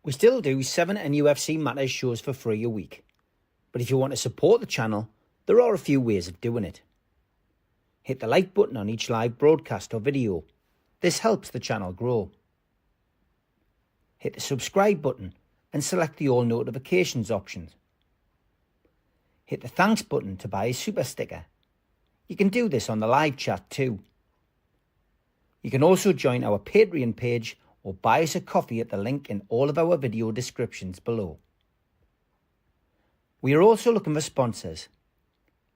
We still do 7 NUFC Matters shows for free a week. But if you want to support the channel, there are a few ways of doing it. Hit the like button on each live broadcast or video. This helps the channel grow. Hit the subscribe button and select the all notifications options. Hit the thanks button to buy a super sticker. You can do this on the live chat too. You can also join our Patreon page or buy us a coffee at the link in all of our video descriptions below. We are also looking for sponsors.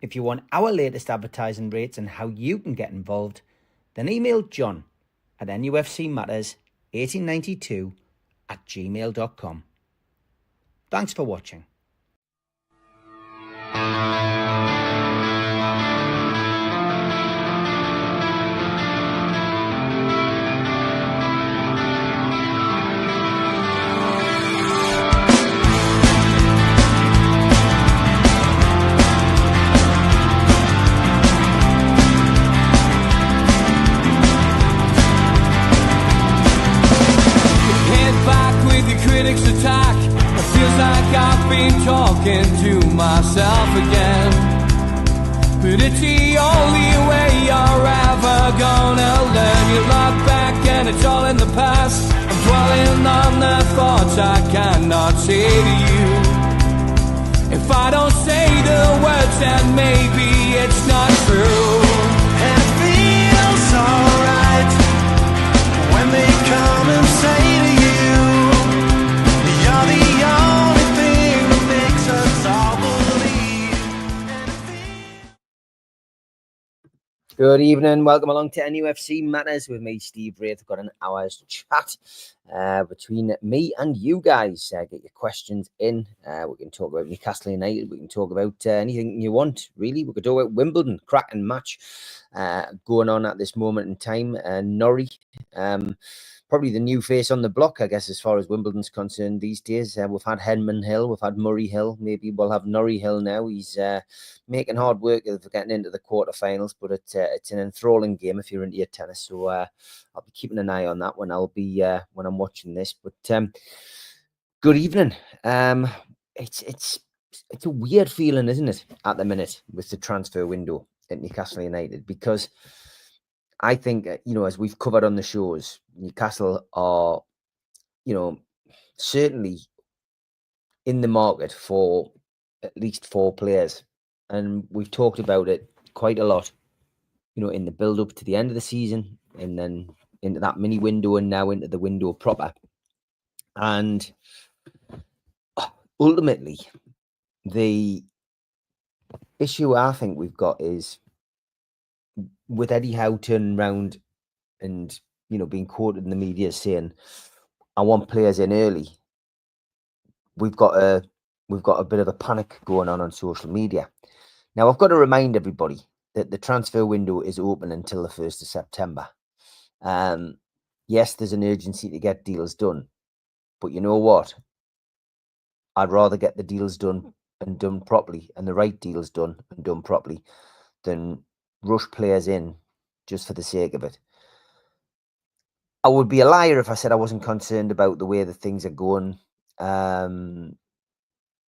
If you want our latest advertising rates and how you can get involved, then email John at nufcmatters1892@gmail.com. Thanks for watching. Critics attack. It feels like I've been talking to myself again. But it's the only way you're ever gonna learn. You look back and it's all in the past. I'm dwelling on the thoughts I cannot say to you. If I don't say the words, then maybe it's not true. And it feels alright when they come and say to you, you're the only thing that makes us all believe. Good evening, welcome along to NUFC Matters with me, Steve Wraith. I've got an hour's chat between me and you guys. Get your questions in. We can talk about Newcastle United. We can talk about anything you want, really. We could talk about Wimbledon, cracking match going on at this moment in time. Norrie, probably the new face on the block, I guess, as far as Wimbledon's concerned these days. We've had Henman Hill, we've had Murray Hill. Maybe we'll have Norrie Hill now. He's making hard work of getting into the quarterfinals, but it's an enthralling game if you're into your tennis. So I'll be keeping an eye on that when when I'm watching this. But good evening. It's a weird feeling, isn't it, at the minute with the transfer window at Newcastle United, because I think, as we've covered on the shows, Newcastle are, certainly in the market for at least 4 players. And we've talked about it quite a lot, in the build-up to the end of the season and then into that mini window and now into the window proper. And ultimately, the issue I think we've got is with Eddie Howe turning around and, being quoted in the media saying, I want players in early. We've got a bit of a panic going on social media. Now, I've got to remind everybody that the transfer window is open until the 1st of September. Yes, there's an urgency to get deals done. But you know what? I'd rather get the deals done and done properly, and the right deals done and done properly, than rush players in just for the sake of it. I would be a liar if I said I wasn't concerned about the way that things are going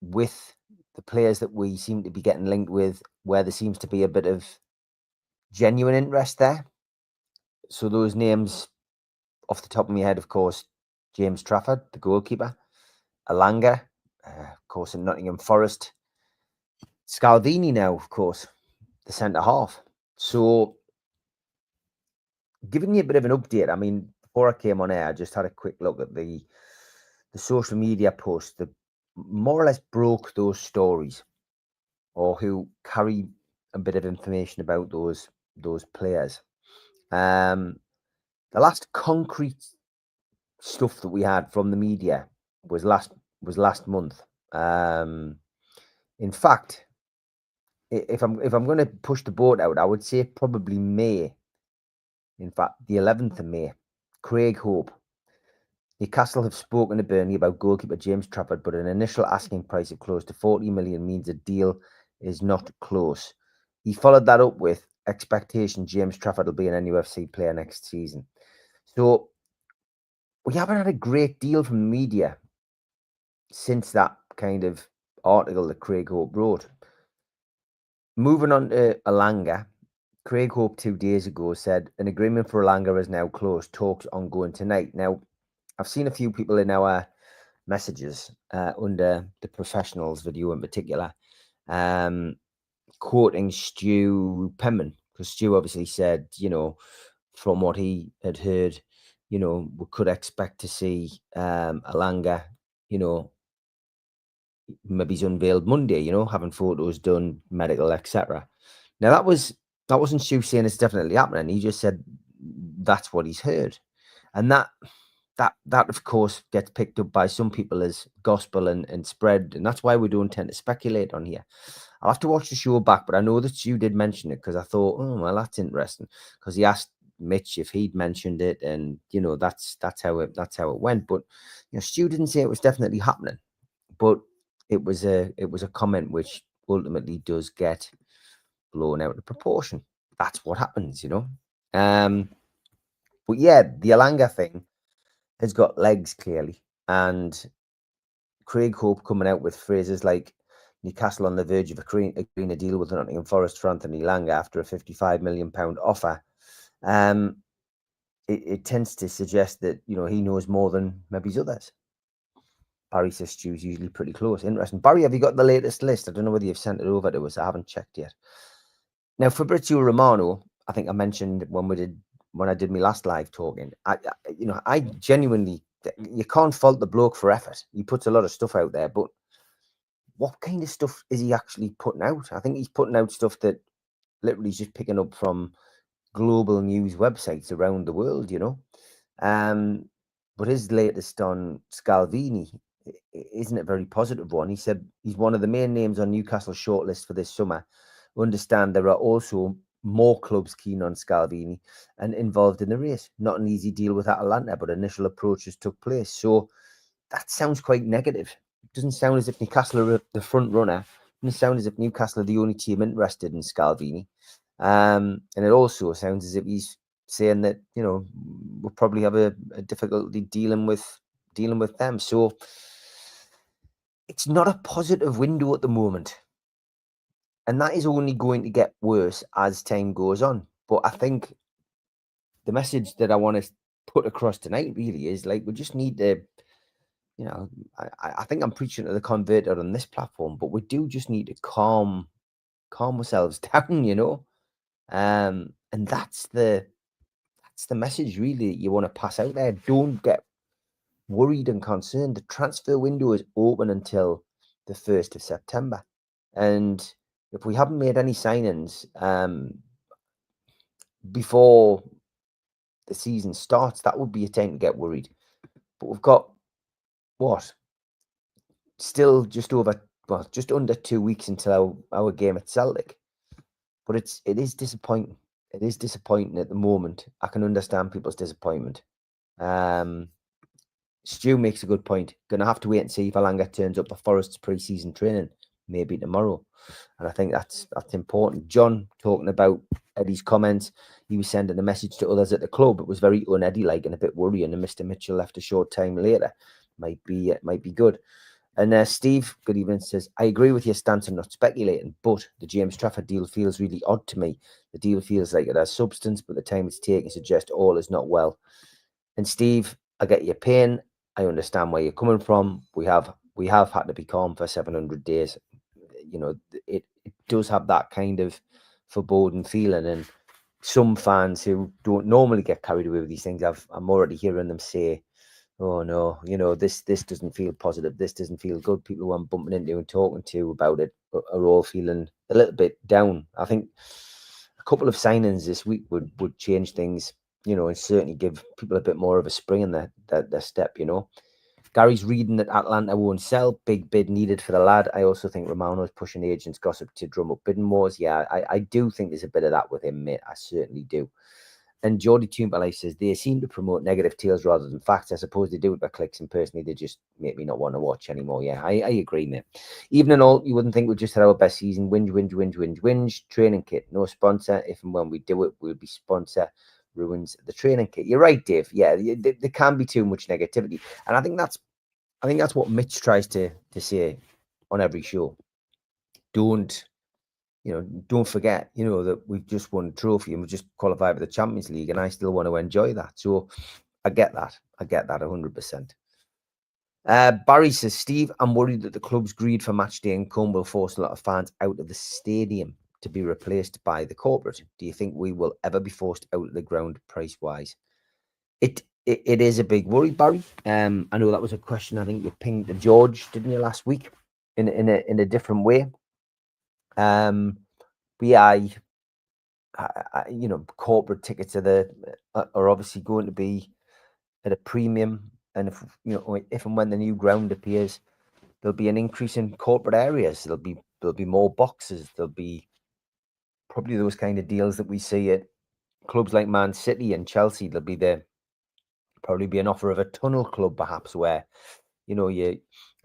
with the players that we seem to be getting linked with, where there seems to be a bit of genuine interest there. So those names off the top of my head, of course, James Trafford, the goalkeeper, Alanga, of course, in Nottingham Forest, Scalvini now, of course, the centre half. So, giving you a bit of an update, I mean, before I came on air, I just had a quick look at the social media posts that more or less broke those stories, or who carry a bit of information about those players. The last concrete stuff that we had from the media was last month. In fact, if I'm going to push the boat out, I would say probably May. In fact, the 11th of May. Craig Hope. Newcastle have spoken to Burnley about goalkeeper James Trafford, but an initial asking price of close to 40 million means a deal is not close. He followed that up with expectation James Trafford will be an NUFC player next season. So we haven't had a great deal from the media since that kind of article that Craig Hope wrote. Moving on to Alanga, Craig Hope 2 days ago said an agreement for Alanga is now closed. Talks ongoing tonight. Now, I've seen a few people in our messages under the professionals video in particular, quoting Stu Penman, because Stu obviously said, from what he had heard, we could expect to see Alanga, maybe he's unveiled Monday, having photos done, medical, etc. Now that wasn't Stu saying it's definitely happening. He just said that's what he's heard, and that of course gets picked up by some people as gospel and spread, and that's why we don't tend to speculate on here. I'll have to watch the show back, but I know that Stu did mention it because I thought, oh well, that's interesting, because he asked Mitch if he'd mentioned it, and that's how it went. But Stu didn't say it was definitely happening, but it was a comment which ultimately does get blown out of proportion. That's what happens, But yeah, the Alanga thing has got legs clearly, and Craig Hope coming out with phrases like Newcastle on the verge of agreeing a deal with Nottingham Forest for Anthony Langa after a £55 million offer. It tends to suggest that he knows more than maybe others. Barry says Stu's usually pretty close. Interesting. Barry, have you got the latest list? I don't know whether you've sent it over to us. I haven't checked yet. Now, Fabrizio Romano, I think I mentioned when I did my last live talking, I genuinely, you can't fault the bloke for effort. He puts a lot of stuff out there, but what kind of stuff is he actually putting out? I think he's putting out stuff that literally is just picking up from global news websites around the world, But his latest on Scalvini isn't a very positive one. He said he's one of the main names on Newcastle's shortlist for this summer. Understand there are also more clubs keen on Scalvini and involved in the race. Not an easy deal with Atalanta, but initial approaches took place. So that sounds quite negative. It doesn't sound as if Newcastle are the front runner. It doesn't sound as if Newcastle are the only team interested in Scalvini. And it also sounds as if he's saying that, we'll probably have a difficulty dealing with them. So it's not a positive window at the moment. And that is only going to get worse as time goes on. But I think the message that I want to put across tonight really is like, we just need to, I think I'm preaching to the converted on this platform, but we do just need to calm ourselves down, and that's the message really that you want to pass out there. Don't get worried and concerned. The transfer window is open until the 1st of September. And if we haven't made any signings before the season starts, that would be a time to get worried. But we've got still just under 2 weeks until our game at Celtic. But it is disappointing. It is disappointing at the moment. I can understand people's disappointment. Stu makes a good point. Gonna have to wait and see if Alanga turns up for Forest's pre-season training, maybe tomorrow. And I think that's important. John talking about Eddie's comments. He was sending a message to others at the club. It was very un-Eddie-like and a bit worrying. And Mr. Mitchell left a short time later. Might be good. And Steve, good evening, says, I agree with your stance on not speculating, but the James Trafford deal feels really odd to me. The deal feels like it has substance, but the time it's taking suggests all is not well. And Steve, I get your pain. I understand where you're coming from. We have had to be calm for 700 days. It does have that kind of foreboding feeling. And some fans who don't normally get carried away with these things, I'm already hearing them say, oh no, this doesn't feel positive. This doesn't feel good. People who I'm bumping into and talking to about it are all feeling a little bit down. I think a couple of signings this week would change things, and certainly give people a bit more of a spring in their step, Gary's reading that Atlanta won't sell. Big bid needed for the lad. I also think Romano's pushing agents' gossip to drum up bidding wars. Yeah, I do think there's a bit of that with him, mate. I certainly do. And Geordie Toombalay says, they seem to promote negative tales rather than facts. I suppose they do it by clicks, and personally, they just make me not want to watch anymore. Yeah, I agree, mate. Even in all, you wouldn't think we just had our best season. Whinge. Training kit, no sponsor. If and when we do it, we'll be sponsor. Ruins the training kit. You're right, Dave. Yeah, there can be too much negativity. And I think that's I think that's what Mitch tries to say on every show. Don't forget, that we've just won a trophy and we've just qualified for the Champions League, and I still want to enjoy that. So I get that 100%. Barry says, Steve, I'm worried that the club's greed for match day income will force a lot of fans out of the stadium to be replaced by the corporate. Do you think we will ever be forced out of the ground price wise? It is a big worry, Barry. I know that was a question I think you pinged to George, didn't you, last week, in a different way. Corporate tickets are obviously going to be at a premium, and if and when the new ground appears, there'll be an increase in corporate areas. There'll be more boxes. There'll be probably those kind of deals that we see at clubs like Man City and Chelsea. There'll probably be an offer of a tunnel club, perhaps, where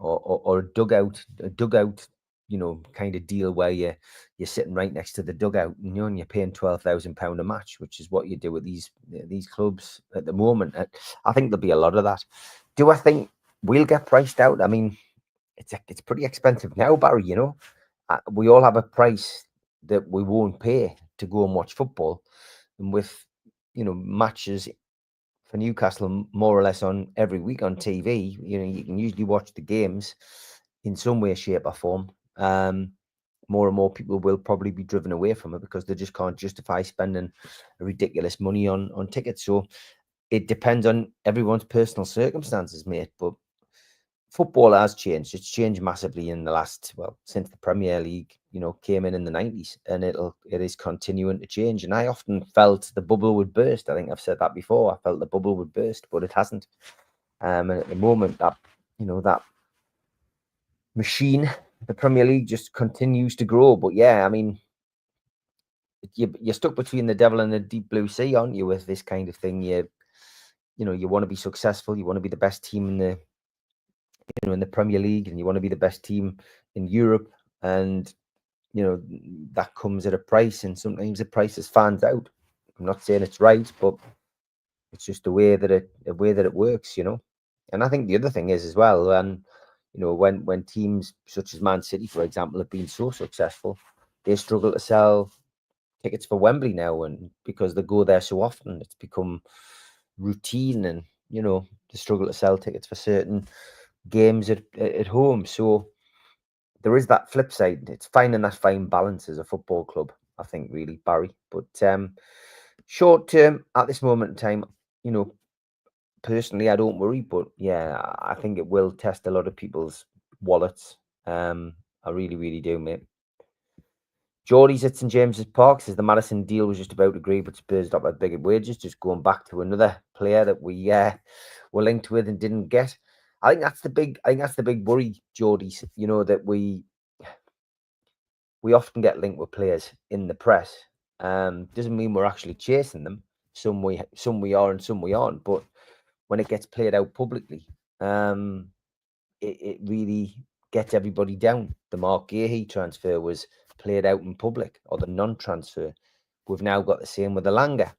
or a dugout, kind of deal where you're sitting right next to the dugout, and you're paying £12,000 a match, which is what you do with these clubs at the moment. I think there'll be a lot of that. Do I think we'll get priced out? I mean, it's pretty expensive now, Barry. We all have a price that we won't pay to go and watch football, and with matches for Newcastle more or less on every week on TV, you can usually watch the games in some way, shape, or form. More and more people will probably be driven away from it because they just can't justify spending ridiculous money on tickets. So it depends on everyone's personal circumstances, mate. But football has changed. It's changed massively in the last, since the Premier League, came in the 90s, and it is continuing to change. And I often felt the bubble would burst. I think I've said that before. I felt the bubble would burst, but it hasn't. And at the moment, that machine, the Premier League, just continues to grow. But yeah, I mean, you're stuck between the devil and the deep blue sea, aren't you, with this kind of thing? You want to be successful. You want to be the best team in the Premier League, and you want to be the best team in Europe, and that comes at a price, and sometimes the price is fans out. I'm not saying it's right, but it's just the way that it works, And I think the other thing is as well, and when teams such as Man City, for example, have been so successful, they struggle to sell tickets for Wembley now, and because they go there so often, it's become routine, and they struggle to sell tickets for certain games at home. So there is that flip side. It's finding that fine balance as a football club, I think, really, Barry. But short term, at this moment in time, personally, I don't worry. But yeah, I think it will test a lot of people's wallets. I really, really do, mate. Geordie's at St James's Park says the Madison deal was just about agreed, but Spurs got at bigger wages. Just going back to another player that we were linked with and didn't get. I think that's the big worry, Geordie. That we often get linked with players in the press. Doesn't mean we're actually chasing them. Some we are and some we aren't. But when it gets played out publicly, it really gets everybody down. The Mark Gahey transfer was played out in public, or the non-transfer. We've now got the same with Elanga.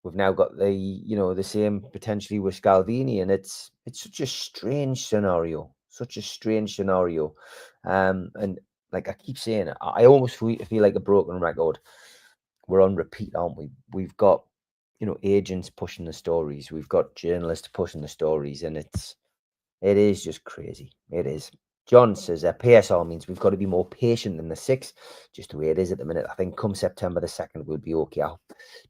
We've now got the same potentially with Scalvini, and it's such a strange scenario. And like I keep saying, I almost feel like a broken record. We're on repeat, aren't we? We've got agents pushing the stories. We've got journalists pushing the stories, and it is just crazy. It is. John says PSR means we've got to be more patient than the 6, just the way it is at the minute. I think come September the 2nd, we'll be okay.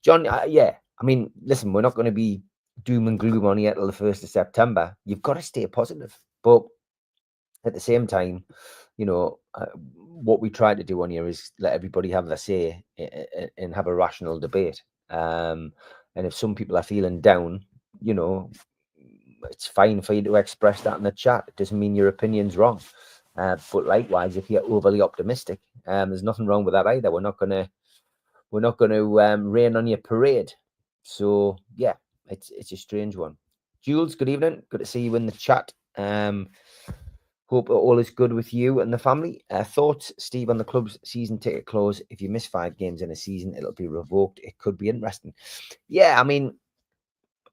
John, yeah. I mean, listen, we're not going to be doom and gloom on yet till the 1st of September. You've got to stay positive. But at the same time, what we try to do on here is let everybody have their say and have a rational debate. And if some people are feeling down, it's fine for you to express that in the chat. It doesn't mean your opinion's wrong. But likewise, if you're overly optimistic, there's nothing wrong with that either. We're not going to rain on your parade. So yeah, it's a strange one. Jules, good evening. Good to see you in the chat. Hope all is good with you and the family. Thoughts, Steve, on the club's season ticket clause? If you miss 5 games in a season, it'll be revoked. It could be interesting. Yeah, I mean,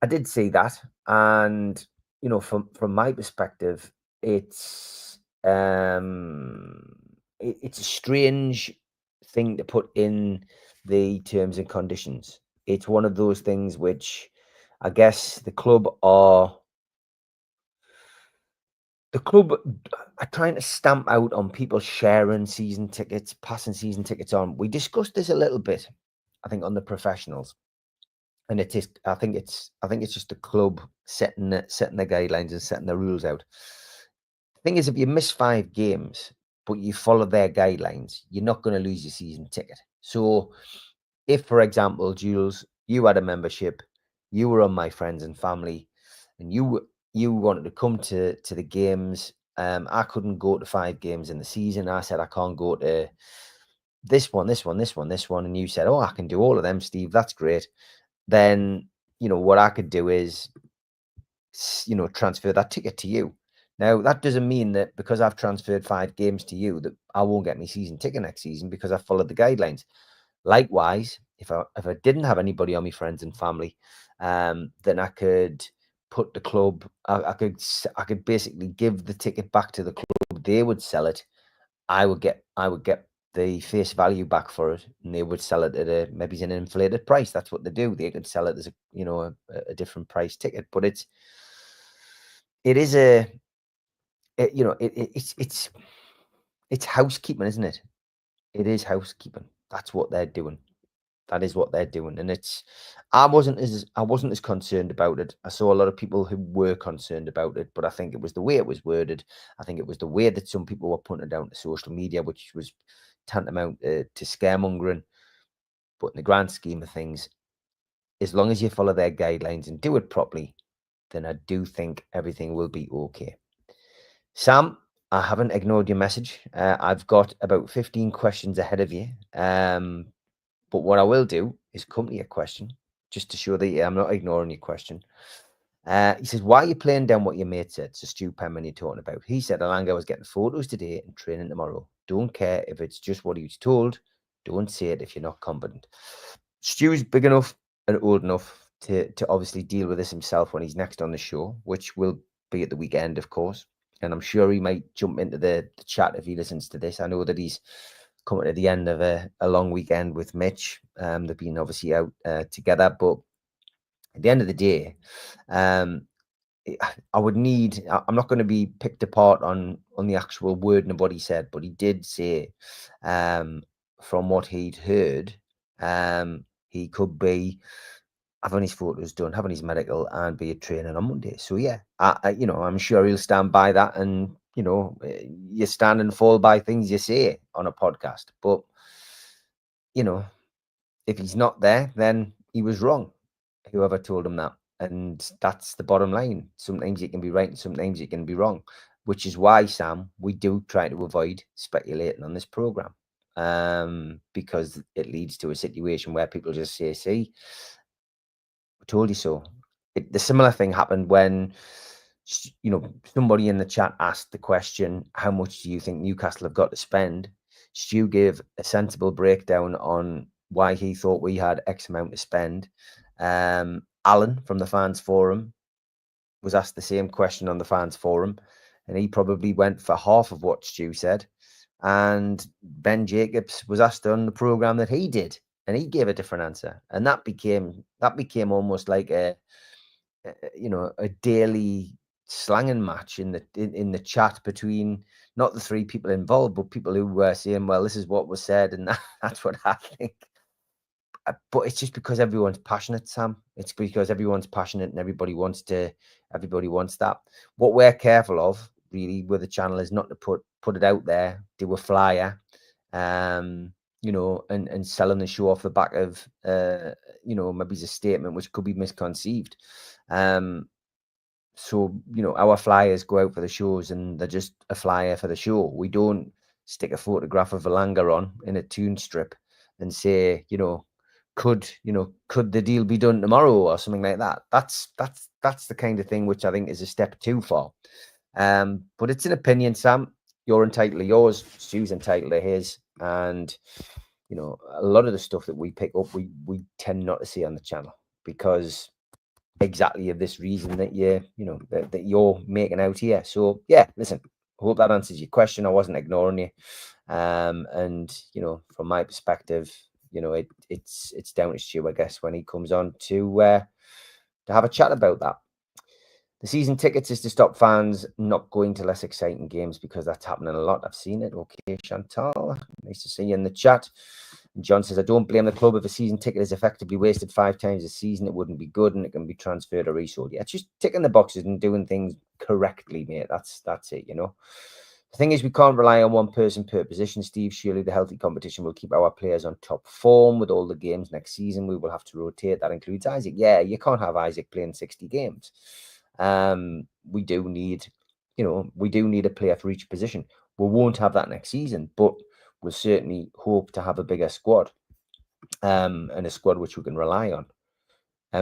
I did see that, and from my perspective, it's a strange thing to put in the terms and conditions. It's one of those things which I guess the club are trying to stamp out on people sharing season tickets, passing season tickets on. We discussed this a little bit, I think, on the professionals, and it is. I think it's just the club setting the guidelines and setting the rules out. The thing is, if you miss 5 games but you follow their guidelines, you're not going to lose your season ticket. So, if, for example, Jules, you had a membership, you were on My Friends and Family, and you wanted to come to the games. I couldn't go to 5 games in the season. I said I can't go to this one, and you said, "Oh, I can do all of them, Steve. That's great." Then what I could do is transfer that ticket to you. Now that doesn't mean that because I've transferred 5 games to you that I won't get my season ticket next season because I followed the guidelines. Likewise, if I didn't have anybody on My Friends and Family, then I could put the club. I could basically give the ticket back to the club. They would sell it. I would get the face value back for it, and they would sell it at maybe an inflated price. That's what they do. They could sell it as a different price ticket, but it's housekeeping, isn't it? It is housekeeping. That's what they're doing. That is what they're doing, and I wasn't as concerned about it. I saw a lot of people who were concerned about it, but I think it was the way it was worded. I think it was the way that some people were putting it down to social media, which was tantamount to scaremongering. But in the grand scheme of things, as long as you follow their guidelines and do it properly, then I do think everything will be okay. Sam, I haven't ignored your message. I've got about 15 questions ahead of you. But what I will do is come to your question, just to show that I'm not ignoring your question. He says, why are you playing down what your mate said? So Stu Penman you're talking about. He said Alanga was getting photos today and training tomorrow. Don't care if it's just what he was told. Don't say it if you're not competent. Stu's big enough and old enough to obviously deal with this himself when he's next on the show, which will be at the weekend, of course. And I'm sure he might jump into the chat if he listens to this. I know that he's coming to the end of a long weekend with Mitch. They've been obviously out together, but at the end of the day, I'm not going to be picked apart on the actual wording of what he said, but he did say, from what he'd heard, he could be having his photos done, having his medical, and be at training on Monday. So yeah, I'm sure he'll stand by that, and you stand and fall by things you say on a podcast. But if he's not there, then he was wrong, whoever told him that. And that's the bottom line. Sometimes you can be right and sometimes you can be wrong, which is why, Sam, we do try to avoid speculating on this program, because it leads to a situation where people just say, see, I told you so. The similar thing happened when somebody in the chat asked the question, how much do you think Newcastle have got to spend? Stu gave a sensible breakdown on why he thought we had X amount to spend. Alan from the fans forum was asked the same question on the fans forum, and he probably went for half of what Stu said. And Ben Jacobs was asked on the program that he did, and he gave a different answer. And that became almost like a daily slanging match in the chat between not the 3 people involved, but people who were saying, well, this is what was said, and that's what I think. But it's just because everyone's passionate, Sam. It's because everyone's passionate and everybody wants that. What we're careful of, really, with the channel is not to put it out there, do a flyer, and selling the show off the back of, maybe it's a statement which could be misconceived. So, our flyers go out for the shows and they're just a flyer for the show. We don't stick a photograph of Alanga on in a tune strip and say, could the deal be done tomorrow or something like that? That's the kind of thing which I think is a step too far. But it's an opinion, Sam. You're entitled to yours. Stu's entitled to his. And, a lot of the stuff that we pick up, we tend not to see on the channel because exactly of this reason that that you're making out here. So yeah, listen, hope that answers your question. I wasn't ignoring you. And from my perspective, it's down to Stu, I guess, when he comes on to have a chat about that. The season tickets is to stop fans not going to less exciting games, because that's happening a lot. I've seen it. Okay, Chantal, nice to see you in the chat. And John says, I don't blame the club if a season ticket is effectively wasted 5 times a season. It wouldn't be good, and it can be transferred or resold. Yeah, it's just ticking the boxes and doing things correctly, mate. That's it, The thing is, we can't rely on one person per position, Steve. Surely the healthy competition will keep our players on top form with all the games next season. We will have to rotate. That includes Isaac. Yeah, you can't have Isaac playing 60 games. We do need a player for each position. We won't have that next season, but we'll certainly hope to have a bigger squad, and a squad which we can rely on.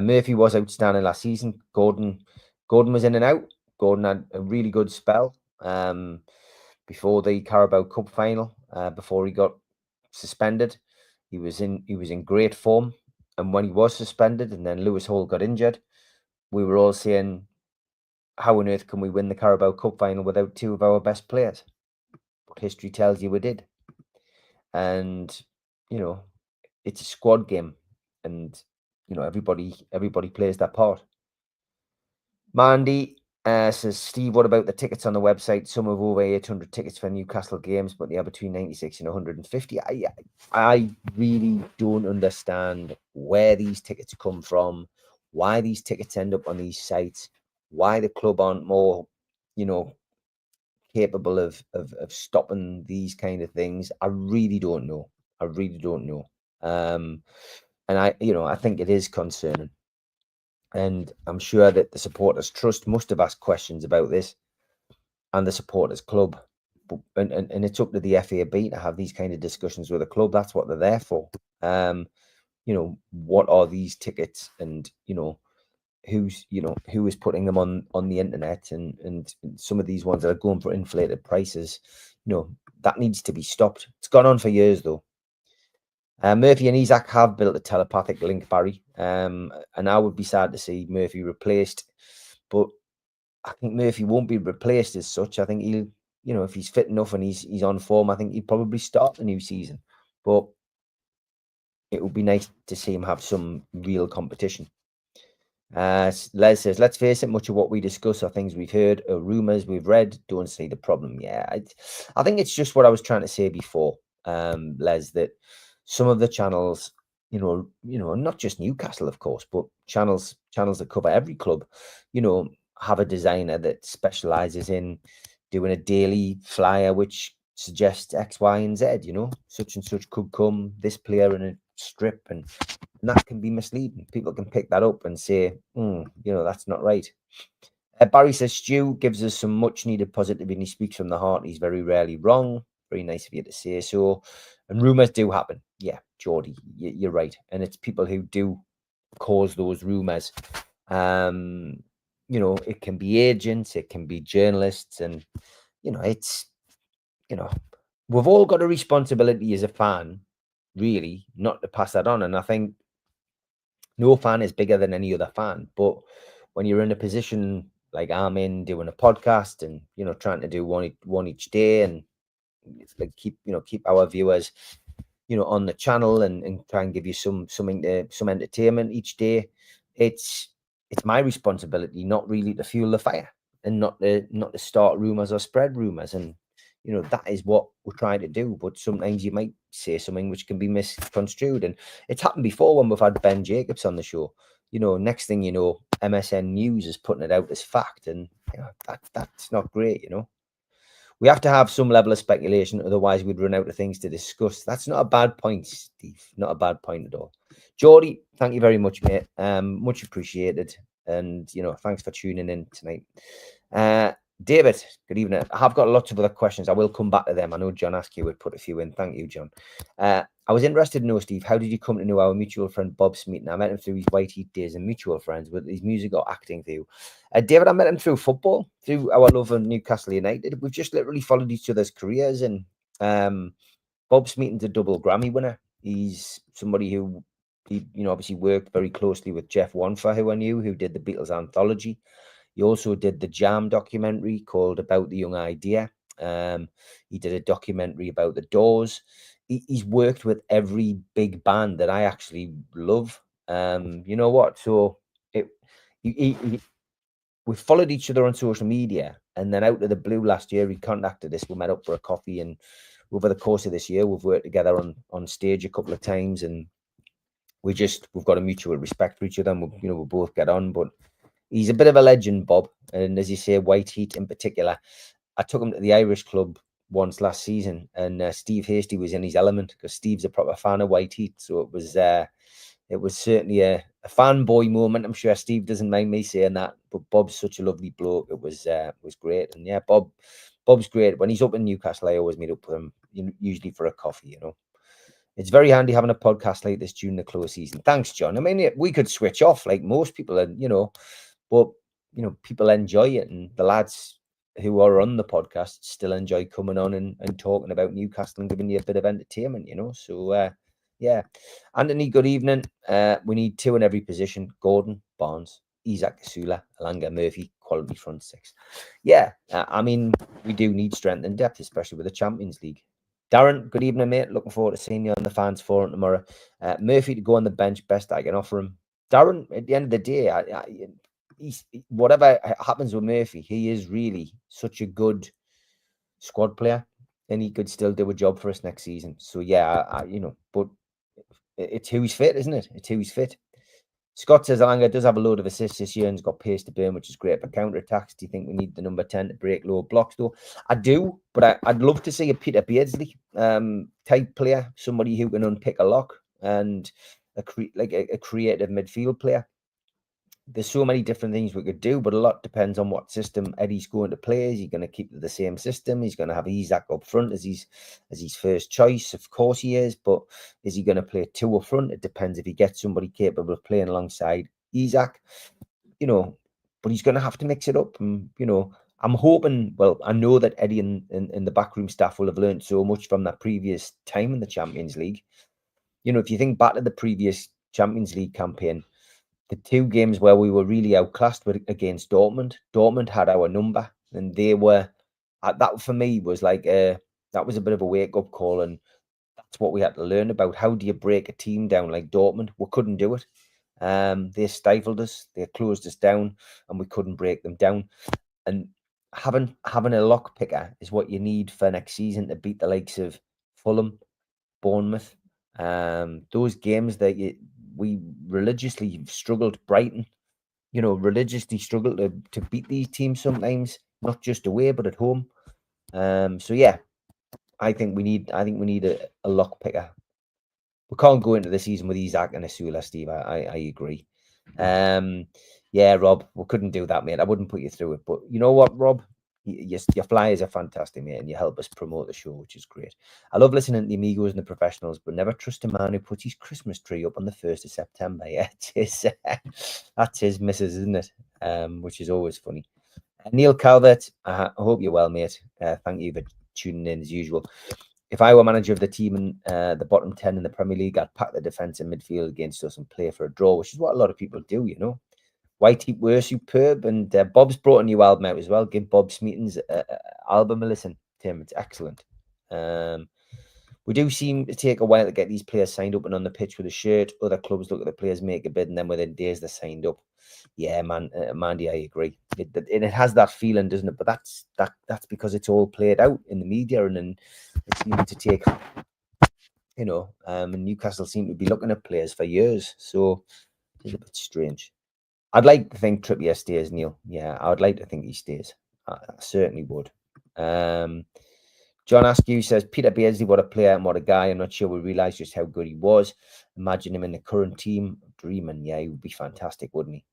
Murphy was outstanding last season. Gordon was in and out. Gordon had a really good spell before the Carabao Cup final, before he got suspended. He was in great form, and when he was suspended and then Lewis Hall got injured, we were all saying, how on earth can we win the Carabao Cup final without 2 of our best players? But history tells you we did. And, it's a squad game, and, everybody plays their part. Mandy says, Steve, what about the tickets on the website? Some have over 800 tickets for Newcastle games, but they are between 96 and 150. I really don't understand where these tickets come from, why these tickets end up on these sites, why the club aren't more, capable of stopping these kind of things. I really don't know. And I think it is concerning. And I'm sure that the Supporters Trust must have asked questions about this, and the Supporters Club. And it's up to the FAB to have these kind of discussions with the club. That's what they're there for. What are these tickets, and who is putting them on the internet, and some of these ones that are going for inflated prices, that needs to be stopped. It's gone on for years though. Murphy and Isaac have built a telepathic link, Barry, and I would be sad to see Murphy replaced, but I think Murphy won't be replaced as such. I think he'll, if he's fit enough and he's on form, I think he'd probably start the new season, but it would be nice to see him have some real competition. Les says, let's face it, much of what we discuss are things we've heard or rumors we've read. Don't see the problem. Yeah, I think it's just what I was trying to say before, Les, that some of the channels, not just Newcastle, of course, but channels that cover every club, have a designer that specializes in doing a daily flyer which suggests X, Y, and Z. Such and such could come, this player in a strip, and that can be misleading. People can pick that up and say, that's not right. Barry says, Stu gives us some much needed positivity, and he speaks from the heart. He's very rarely wrong. Very nice of you to say so. And rumours do happen. Yeah, Geordie, you're right. And it's people who do cause those rumours. It can be agents, it can be journalists, and, it's, we've all got a responsibility as a fan, really, not to pass that on. And I think no fan is bigger than any other fan. But when you're in a position like I'm in, doing a podcast and, trying to do one each day, and like keep our viewers, on the channel, and try and give you some entertainment each day, it's my responsibility not really to fuel the fire, and not to start rumors or spread rumors. And that is what we're trying to do. But sometimes you might say something which can be misconstrued, and it's happened before when we've had Ben Jacobs on the show. Next thing you know, MSN News is putting it out as fact, and that's not great. We have to have some level of speculation, otherwise we'd run out of things to discuss. That's not a bad point, Steve. Not a bad point at all. Geordie, thank you very much, mate. Much appreciated. And, thanks for tuning in tonight. David, good evening. I have got lots of other questions. I will come back to them. I know John Askew would put a few in. Thank you, John. I was interested to know, Steve, how did you come to know our mutual friend Bob Smeaton? I met him through his White Heat days and mutual friends with his music or acting through. David, I met him through football, through our love of Newcastle United. We've just literally followed each other's careers, and Bob Smeaton's a double Grammy winner. He's somebody who he obviously worked very closely with Jeff Wanfer, who I knew, who did the Beatles anthology. He also did the Jam documentary called About the Young Idea. He did a documentary about the Doors. He's worked with every big band that I actually love. You know what? So we followed each other on social media, and then out of the blue last year, he contacted us. We met up for a coffee, and over the course of this year, we've worked together on stage a couple of times, and we've got a mutual respect for each other, and we both get on. But he's a bit of a legend, Bob, and as you say, White Heat in particular. I took him to the Irish club once last season, and Steve Hasty was in his element because Steve's a proper fan of White Heat, so it was certainly a fanboy moment. I'm sure Steve doesn't mind me saying that, but Bob's such a lovely bloke. It was great, and yeah, Bob's great. When he's up in Newcastle, I always meet up with him, usually for a coffee. It's very handy having a podcast like this during the close season. Thanks, John. I mean, we could switch off like most people, and but people enjoy it, and the lads who are on the podcast still enjoy coming on and talking about Newcastle and giving you a bit of entertainment. So yeah. Anthony, good evening. We need 2 in every position: Gordon, Barnes, Isaac, Kasula, Alanga, Murphy, quality front 6. Yeah, I mean, we do need strength and depth, especially with the Champions League. Darren, good evening, mate. Looking forward to seeing you on the fans forum tomorrow. Murphy to go on the bench, best I can offer him. Darren, at the end of the day, he's, whatever happens with Murphy, he is really such a good squad player, and he could still do a job for us next season. So yeah, but it's who he's fit, isn't it? It's who he's fit. Scott says Alanga does have a load of assists this year and has got pace to burn, which is great for counter-attacks. Do you think we need the number 10 to break low blocks, though? I do, but I'd love to see a Peter Beardsley type player, somebody who can unpick a lock and a creative midfield player. There's so many different things we could do, but a lot depends on what system Eddie's going to play. Is he going to keep the same system? He's going to have Isaac up front as his first choice. Of course he is, but is he going to play 2 up front? It depends if he gets somebody capable of playing alongside Isaac, but he's going to have to mix it up. And, I'm hoping, I know that Eddie and the backroom staff will have learned so much from that previous time in the Champions League. If you think back to the previous Champions League campaign, the 2 games where we were really outclassed were against Dortmund. Dortmund had our number, and they were, that for me was like that was a bit of a wake-up call, and that's what we had to learn about. How do you break a team down like Dortmund? We couldn't do it. They stifled us, they closed us down, and we couldn't break them down. And having a lock picker is what you need for next season to beat the likes of Fulham, Bournemouth. Those games that we religiously struggled. Brighton, religiously struggled to beat these teams sometimes, not just away but at home. So yeah, I think we need a lock picker. We can't go into the season with Isaac and Asula, Steve. I agree. Yeah, Rob, we couldn't do that, mate. I wouldn't put you through it. But you know what, Rob? Your flyers are fantastic, mate, and you help us promote the show, which is great. I love listening to the amigos and the professionals, but never trust a man who puts his Christmas tree up on the 1st of September. Yeah, that's his missus, isn't it? Which is always funny. Neil Calvert, I hope you're well, mate. Thank you for tuning in as usual. If I were manager of the team in the bottom 10 in the Premier League, I'd pack the defence and midfield against us and play for a draw, which is what a lot of people do, White Heat were superb, and Bob's brought a new album out as well. Give Bob Smeaton's album a listen, Tim. It's excellent. We do seem to take a while to get these players signed up and on the pitch with a shirt. Other clubs look at the players, make a bid, and then within days they're signed up. Yeah, man, Mandy, I agree. It has that feeling, doesn't it? But that's because it's all played out in the media, and then it seems to take, and Newcastle seem to be looking at players for years, so it's a bit strange. I'd like to think Trippier stays, Neil. Yeah, I would like to think he stays. I certainly would. John Askew says, Peter Beardsley, what a player and what a guy. I'm not sure we realised just how good he was. Imagine him in the current team. Dreaming, yeah, he would be fantastic, wouldn't he?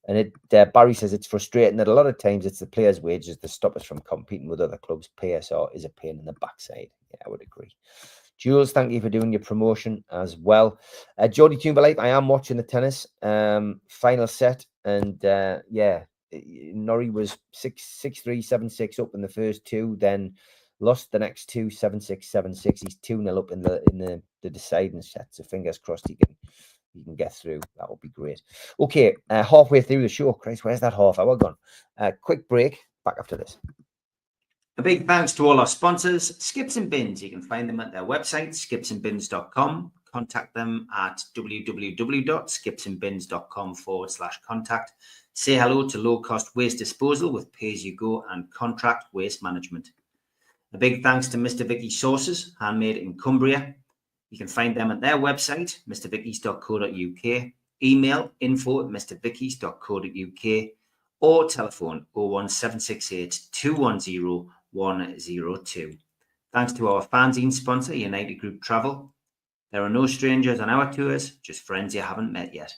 And Barry says it's frustrating that a lot of times it's the players' wages that stop us from competing with other clubs. PSR is a pain in the backside. Yeah, I would agree. Jules, thank you for doing your promotion as well. Jody Timberlake, I am watching the tennis final set, and yeah, Norrie was 6-3, 7-6 up in the first 2, then lost the next 2, 7-6, 7-6. He's 2-0 up in the deciding set. So fingers crossed he can you can get through, that would be great. Okay, halfway through the show, Chris, where's that half hour gone? Quick break, back after this. A big thanks to all our sponsors, Skips and Bins. You can find them at their website, skipsandbins.com. Contact them at www.skipsandbins.com/contact. Say hello to low-cost waste disposal with pay-as-you-go and contract waste management. A big thanks to Mr. Vicky's Sauces, handmade in Cumbria. You can find them at their website, mrvickies.co.uk, email info@mrvickies.co.uk, or telephone 01768 210 102. Thanks to our fanzine sponsor, United Group Travel. There are no strangers on our tours, just friends you haven't met yet.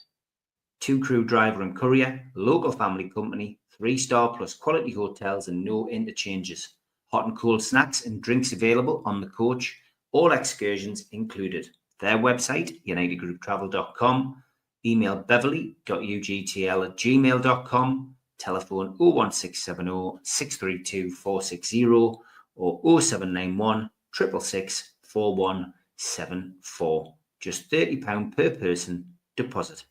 2 crew driver and courier, local family company, 3-star plus quality hotels and no interchanges. Hot and cold snacks and drinks available on the coach, all excursions included. Their website, unitedgrouptravel.com, email beverly.ugtl@gmail.com, telephone 01670 632 460 or 0791 666 4174. Just £30 per person deposit.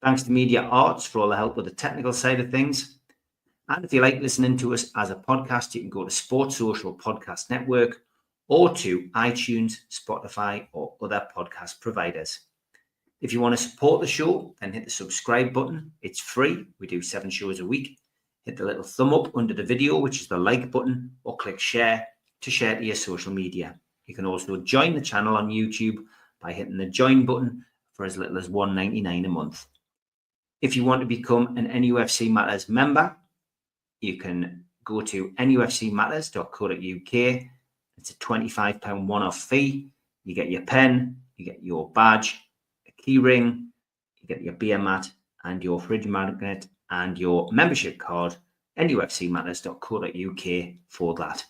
Thanks to Media Arts for all the help with the technical side of things. And if you like listening to us as a podcast, you can go to Sports Social Podcast Network or to iTunes, Spotify, or other podcast providers. If you want to support the show, then hit the subscribe button. It's free. We do 7 shows a week. Hit the little thumb up under the video, which is the like button, or click share to share to your social media. You can also join the channel on YouTube by hitting the join button for as little as $1.99 a month. If you want to become an NUFC Matters member, you can go to nufcmatterspodcast.co.uk. It's a £25 one-off fee. You get your pen, you get your badge, a key ring, you get your beer mat and your fridge magnet and your membership card, nufcmatterspodcast.co.uk for that.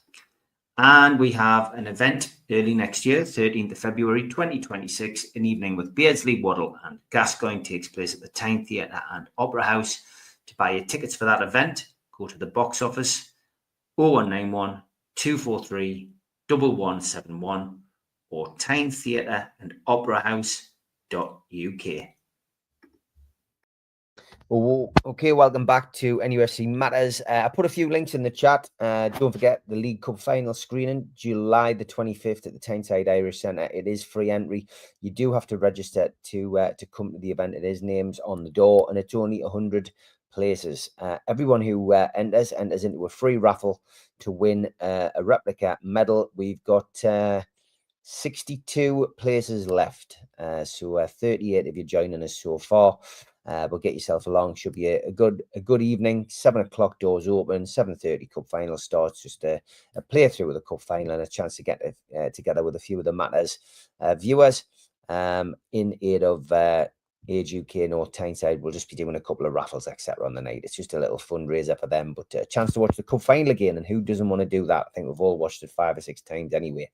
And we have an event early next year, 13th of February 2026, an evening with Beardsley, Waddle and Gascoigne takes place at the Tyne Theatre and Opera House. To buy your tickets for that event, go to the box office 0191 243 1171 or Tyne Theatre and Opera House.uk. Oh, okay, welcome back to NUFC Matters. I put a few links in the chat. Don't forget the League Cup final screening, July the 25th at the Tyneside Irish Centre. It is free entry. You do have to register to come to the event. It is names on the door, and it's only 100 places. Everyone who enters into a free raffle to win a replica medal. We've got 62 places left, so 38 if you're joining us so far. But get yourself along. Should be a good evening. 7 o'clock doors open. 7:30 cup final starts. Just a playthrough of the cup final and a chance to get together with a few of the Matters viewers. In aid of Age UK North Tyneside, we'll just be doing a couple of raffles, etc. on the night. It's just a little fundraiser for them, but a chance to watch the cup final again. And who doesn't want to do that? I think we've all watched it 5 or 6 times anyway.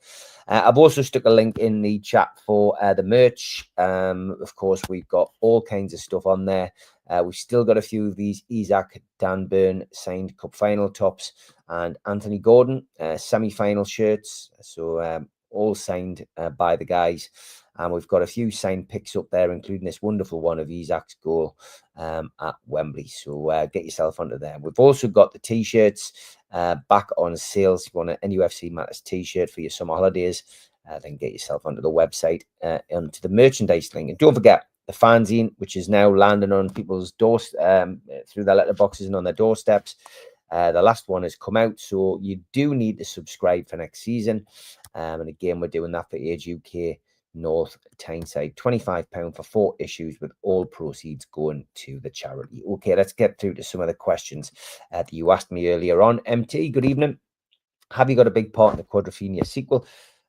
I've also stuck a link in the chat for the merch. Of course, we've got all kinds of stuff on there. We've still got a few of these Isaac Dan Burn signed cup final tops and Anthony Gordon semi-final shirts. So all signed by the guys. And we've got a few signed pics up there, including this wonderful one of Isaac's goal at Wembley. So get yourself onto there. We've also got the T-shirts back on sale. So if you want an NUFC Matters T-shirt for your summer holidays, then get yourself onto the website, onto the merchandise link. And don't forget the fanzine, which is now landing on people's doors through their letterboxes and on their doorsteps. The last one has come out, so you do need to subscribe for next season. And again, we're doing that for Age UK North Tyneside, £25 for 4 issues, with all proceeds going to the charity. Okay, let's get through to some of the questions that you asked me earlier on. MT, good evening. Have you got a big part in the Quadrophenia sequel?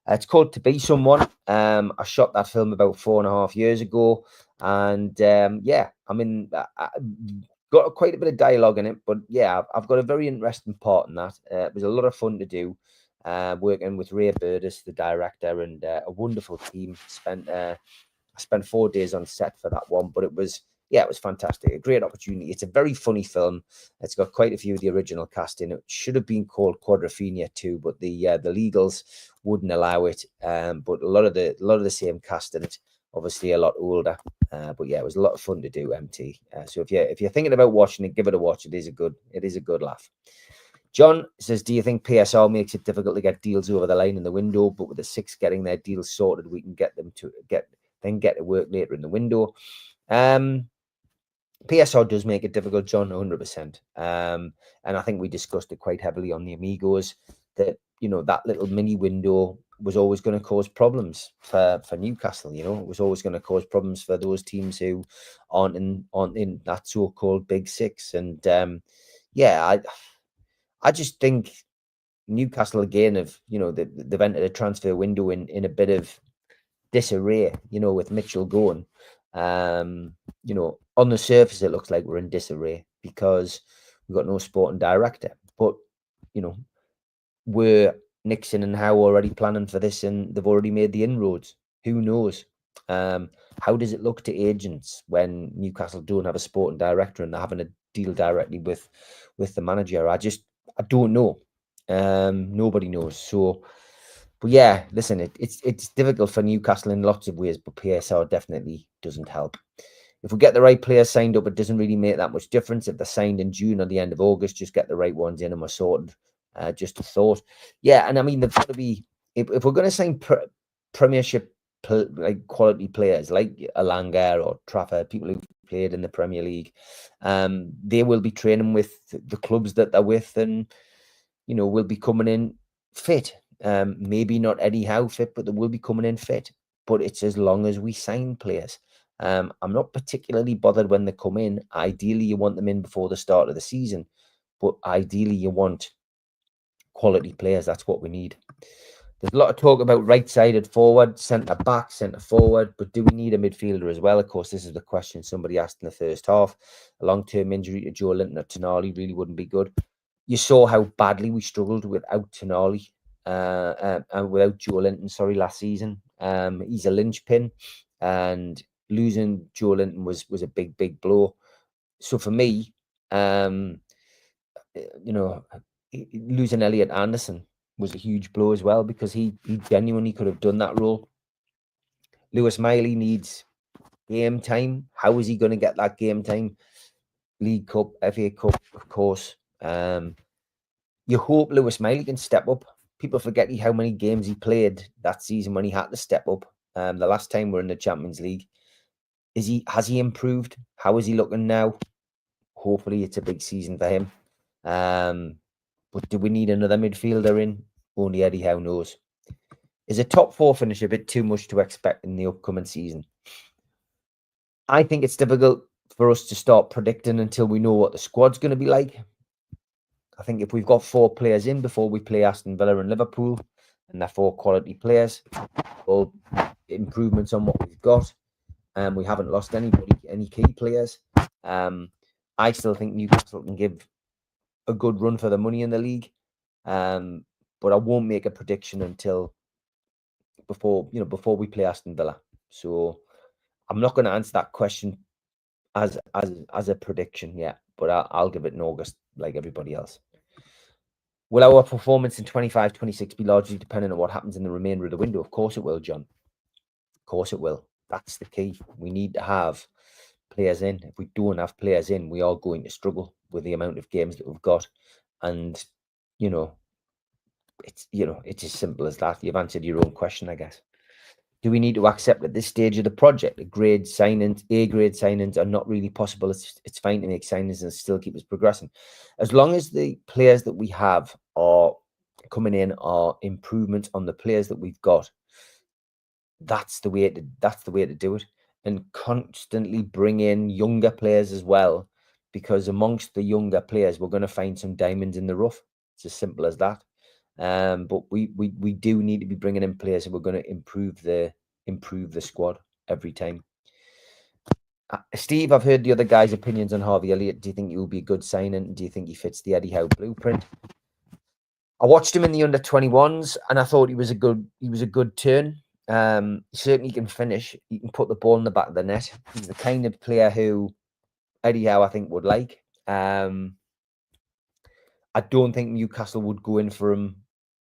It's called To Be Someone. I shot that film about 4.5 years ago, and yeah, I mean, I got quite a bit of dialogue in it, but yeah, I've got a very interesting part in that. It was a lot of fun to do. Working with Ray Burtis, the director, and a wonderful team. I spent 4 days on set for that one, but it was fantastic. A great opportunity. It's a very funny film. It's got quite a few of the original cast in it. It should have been called Quadrophenia 2, but the legals wouldn't allow it. But a lot of the same cast in it. obviously a lot older. But yeah, it was a lot of fun to do, MT. So if you're thinking about watching it, give it a watch. It is a good laugh. John says, do you think PSR makes it difficult to get deals over the line in the window, but with the 6 getting their deals sorted, we can get them to get to work later in the window? PSR does make it difficult, John, 100%. And I think we discussed it quite heavily on the Amigos that, that little mini window was always going to cause problems for Newcastle. It was always going to cause problems for those teams who aren't in that so-called big 6. And I just think Newcastle again they've entered a transfer window in a bit of disarray, with Mitchell going. On the surface it looks like we're in disarray because we've got no sporting director. But, were Nixon and Howe already planning for this and they've already made the inroads? Who knows? How does it look to agents when Newcastle don't have a sporting director and they're having a deal directly with the manager? I don't know. Nobody knows. So, but yeah, listen, it's difficult for Newcastle in lots of ways, but PSR definitely doesn't help. If we get the right players signed up, it doesn't really make that much difference. If they're signed in June or the end of August, just get the right ones in and we're sorted. Just a thought. Yeah, and I mean, they've got to be, if we're going to sign Premiership like quality players like Alanga or Trafford, people who've played in the Premier League, they will be training with the clubs that they're with and, will be coming in fit. Maybe not Eddie Howe fit, but they will be coming in fit. But it's as long as we sign players. I'm not particularly bothered when they come in. Ideally, you want them in before the start of the season, but ideally you want quality players. That's what we need. There's a lot of talk about right-sided forward, centre-back, centre-forward, but do we need a midfielder as well? Of course, this is the question somebody asked in the first half. A long-term injury to Joe Linton or Tonali really wouldn't be good. You saw how badly we struggled without Tonali and without Joe Linton, last season. He's a linchpin, and losing Joe Linton was a big, big blow. So for me, losing Elliot Anderson was a huge blow as well, because he genuinely could have done that role. Lewis Miley needs game time. How is he going to get that game time? League Cup, FA Cup, of course. You hope Lewis Miley can step up. People forget how many games he played that season when he had to step up. The last time we're in the Champions League. Has he improved? How is he looking now? Hopefully it's a big season for him. But do we need another midfielder in? Only Eddie Howe knows. Is a top 4 finish a bit too much to expect in the upcoming season? I think it's difficult for us to start predicting until we know what the squad's going to be like. I think if we've got 4 players in before we play Aston Villa and Liverpool, and they're 4 quality players, or improvements on what we've got, and we haven't lost any key players, I still think Newcastle can give a good run for the money in the league. But I won't make a prediction until before we play Aston Villa. So I'm not going to answer that question as a prediction yet, but I'll give it in August like everybody else. Will our performance in 25-26 be largely dependent on what happens in the remainder of the window? Of course it will, John. Of course it will. That's the key. We need to have players in. If we don't have players in, we are going to struggle with the amount of games that we've got. And, it's as simple as that. You've answered your own question, I guess. Do we need to accept at this stage of the project A grade signings are not really possible? It's fine to make signings and still keep us progressing. As long as the players that we have are coming in are improvements on the players that we've got, that's the way to do it. And constantly bring in younger players as well, because amongst the younger players, we're going to find some diamonds in the rough. It's as simple as that. But we do need to be bringing in players who are going to improve the squad every time. Steve, I've heard the other guys' opinions on Harvey Elliott. Do you think he will be a good signing? Do you think he fits the Eddie Howe blueprint? I watched him in the under-21s, and I thought he was a good turn. Certainly can finish. He can put the ball in the back of the net. He's the kind of player who Eddie Howe, I think, would like. I don't think Newcastle would go in for him.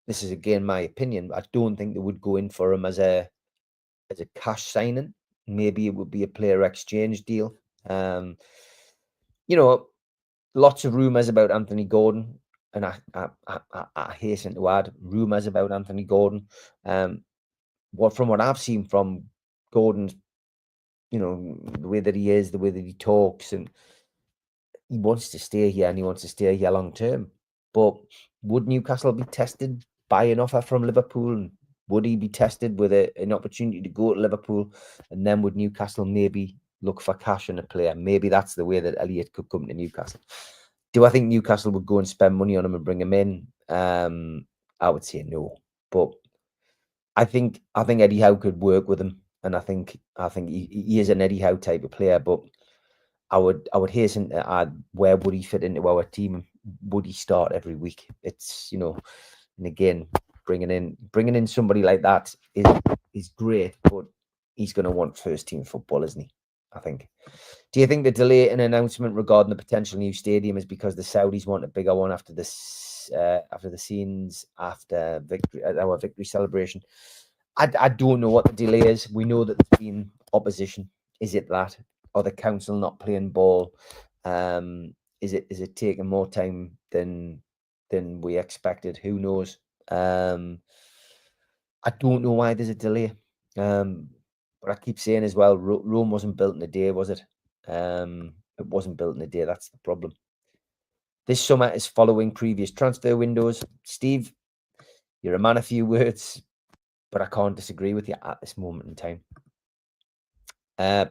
This is again my opinion. I don't think they would go in for him as a cash signing. maybe it would be a player exchange deal. You know, lots of rumours about Anthony Gordon, and I hasten to add rumours about Anthony Gordon. From what I've seen from Gordon's, you know, the way that he is, the way that he talks, and he wants to stay here and he wants to stay here long term. But would Newcastle be tested by an offer from Liverpool? And would he be tested with an opportunity to go to Liverpool? And then would Newcastle maybe look for cash on a player? Maybe that's the way that Elliott could come to Newcastle. Do I think Newcastle would go and spend money on him and bring him in? I would say no. But I think Eddie Howe could work with him. And I think he is an Eddie Howe type of player, but I would hasten to add, where would he fit into our team? Would he start every week? It's, you know, and again, bringing in somebody like that is great, but he's going to want first team football, isn't he? I think. Do you think the delay in announcement regarding the potential new stadium is because the Saudis want a bigger one after this, after the scenes after our victory celebration? I don't know what the delay is. We know that there's been opposition. Is it that? Or the council not playing ball? Is it taking more time than we expected? Who knows? I don't know why there's a delay. But I keep saying as well, Rome wasn't built in a day, was it? It wasn't built in a day. That's the problem. This summer is following previous transfer windows. Steve, you're a man of few words, but I can't disagree with you at this moment in time.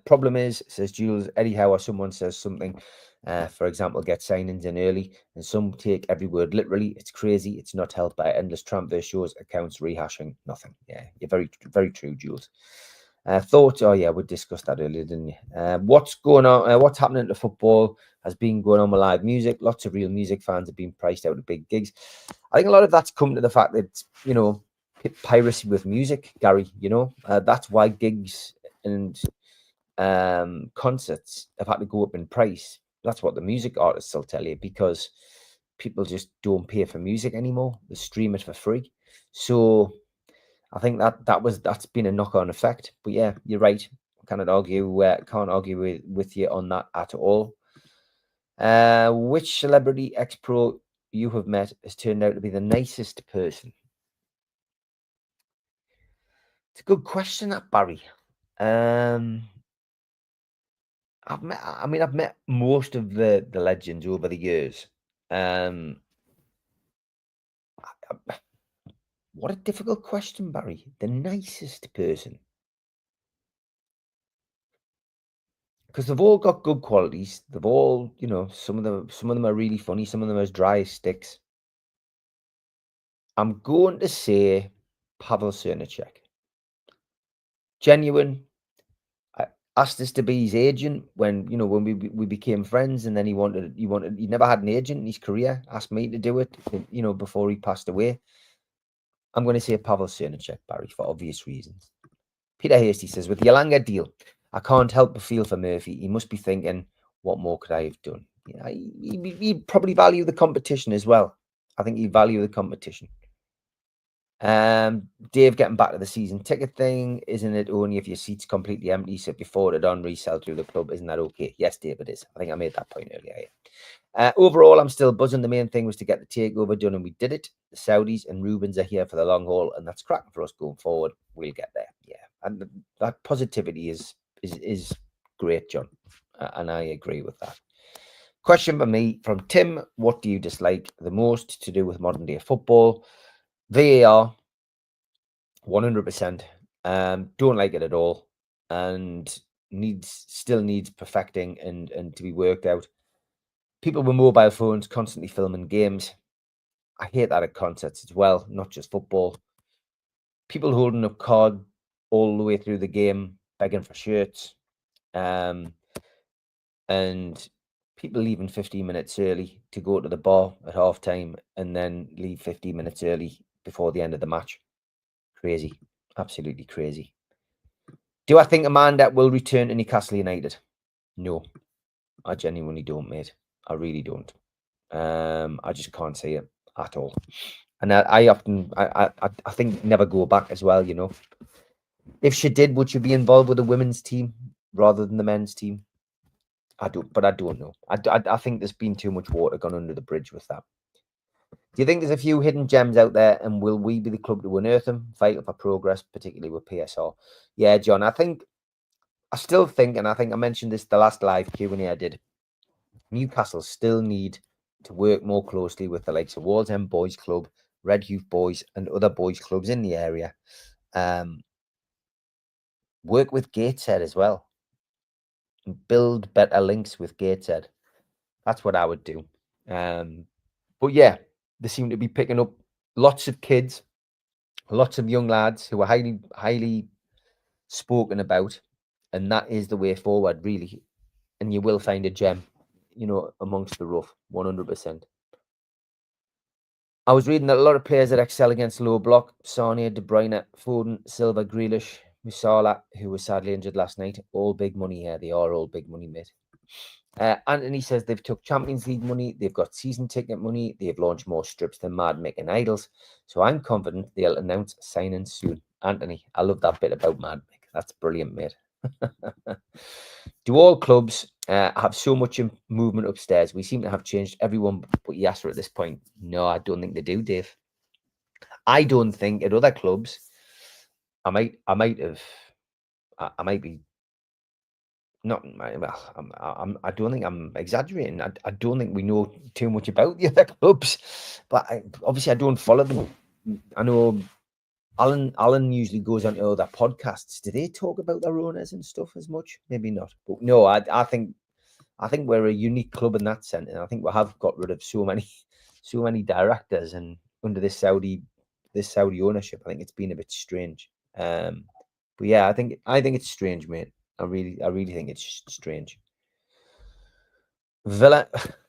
Problem is, says Jules, Eddie Howe or someone says something, for example, get signings in early, and some take every word literally. It's crazy. It's not helped by endless transfer shows, accounts rehashing, nothing. Yeah, you're very, very true, Jules. Thoughts? Oh yeah, we discussed that earlier, didn't you? What's going on? What's happening to football has been going on with live music. Lots of real music fans have been priced out of big gigs. I think a lot of that's come to the fact that, you know, piracy with music, Gary. You know, that's why gigs and concerts have had to go up in price. That's what the music artists will tell you, because people just don't pay for music anymore. They stream it for free. So I think that's been a knock-on effect. But yeah, you're right. Can't argue with you on that at all. Which celebrity ex-pro you have met has turned out to be the nicest person? It's a good question, that, Barry. I've met most of the legends over the years. What a difficult question, Barry. The nicest person. Because they've all got good qualities. They've all, you know, some of them are really funny, some of them are as dry as sticks. I'm going to say Pavel Cernacek. Genuine. I asked us to be his agent when we became friends, and then he never had an agent in his career. Asked me to do it, you know, before he passed away. I'm going to say Pavel Cernacek, Barry, for obvious reasons. Peter Hasty says, with the Yelanga deal, I can't help but feel for Murphy. He must be thinking, what more could I have done? Yeah, he'd probably value the competition as well. I think he'd value the competition. Dave, getting back to the season ticket thing, isn't it only if your seat's completely empty, sit before it on, resell through the club? Isn't that okay? Yes, Dave, it is. I think I made that point earlier. Yeah. Overall, I'm still buzzing. The main thing was to get the takeover done, and we did it. The Saudis and Rubens are here for the long haul, and that's cracking for us going forward. We'll get there. Yeah, and that positivity is great, John, and I agree with that. Question for me from Tim: what do you dislike the most to do with modern day football? VAR, 100%. Don't like it at all, and still needs perfecting and to be worked out. People with mobile phones constantly filming games. I hate that at concerts as well, not just football. People holding up cards all the way through the game, begging for shirts. And people leaving 15 minutes early to go to the bar at half time and then leave 15 minutes early before the end of the match. Crazy. Absolutely crazy. Do I think Amanda will return to Newcastle United? No. I genuinely don't, mate. I really don't. I just can't see it at all. And I often think never go back as well, you know. If she did, would she be involved with the women's team rather than the men's team? I don't know. I think there's been too much water gone under the bridge with that. Do you think there's a few hidden gems out there, and will we be the club to unearth them? Vital for progress, particularly with PSR. Yeah, John, I still think, and I think I mentioned this the last live Q&A I did, Newcastle still need to work more closely with the likes of Wallsend Boys Club, Red Youth Boys, and other boys clubs in the area. Work with Gateshead as well. Build better links with Gateshead. That's what I would do. But yeah, they seem to be picking up lots of kids, lots of young lads who are highly spoken about, and that is the way forward, really. And you will find a gem, amongst the rough, 100%. I was reading that a lot of players that excel against low block, Sane, De Bruyne, Foden, Silva, Grealish, Musala, who was sadly injured last night, all big money here. They are all big money, mate. Anthony says they've took Champions League money, they've got season ticket money, they've launched more strips than Mad Mick and Idols. So I'm confident they'll announce signings soon. Anthony, I love that bit about Mad Mick. That's brilliant, mate. Do all clubs have so much movement upstairs? We seem to have changed everyone but Yasser at this point. No, I don't think they do, Dave. I don't think at other clubs, I might be not. I don't think I'm exaggerating. I don't think we know too much about the other clubs, but obviously I don't follow them. I know Alan usually goes on to other podcasts. Do they talk about their owners and stuff as much? Maybe not. But no, I think we're a unique club in that sense, and I think we have got rid of so many directors, and under this Saudi ownership, I think it's been a bit strange. But yeah, I think it's strange, mate. I really think it's strange. Villa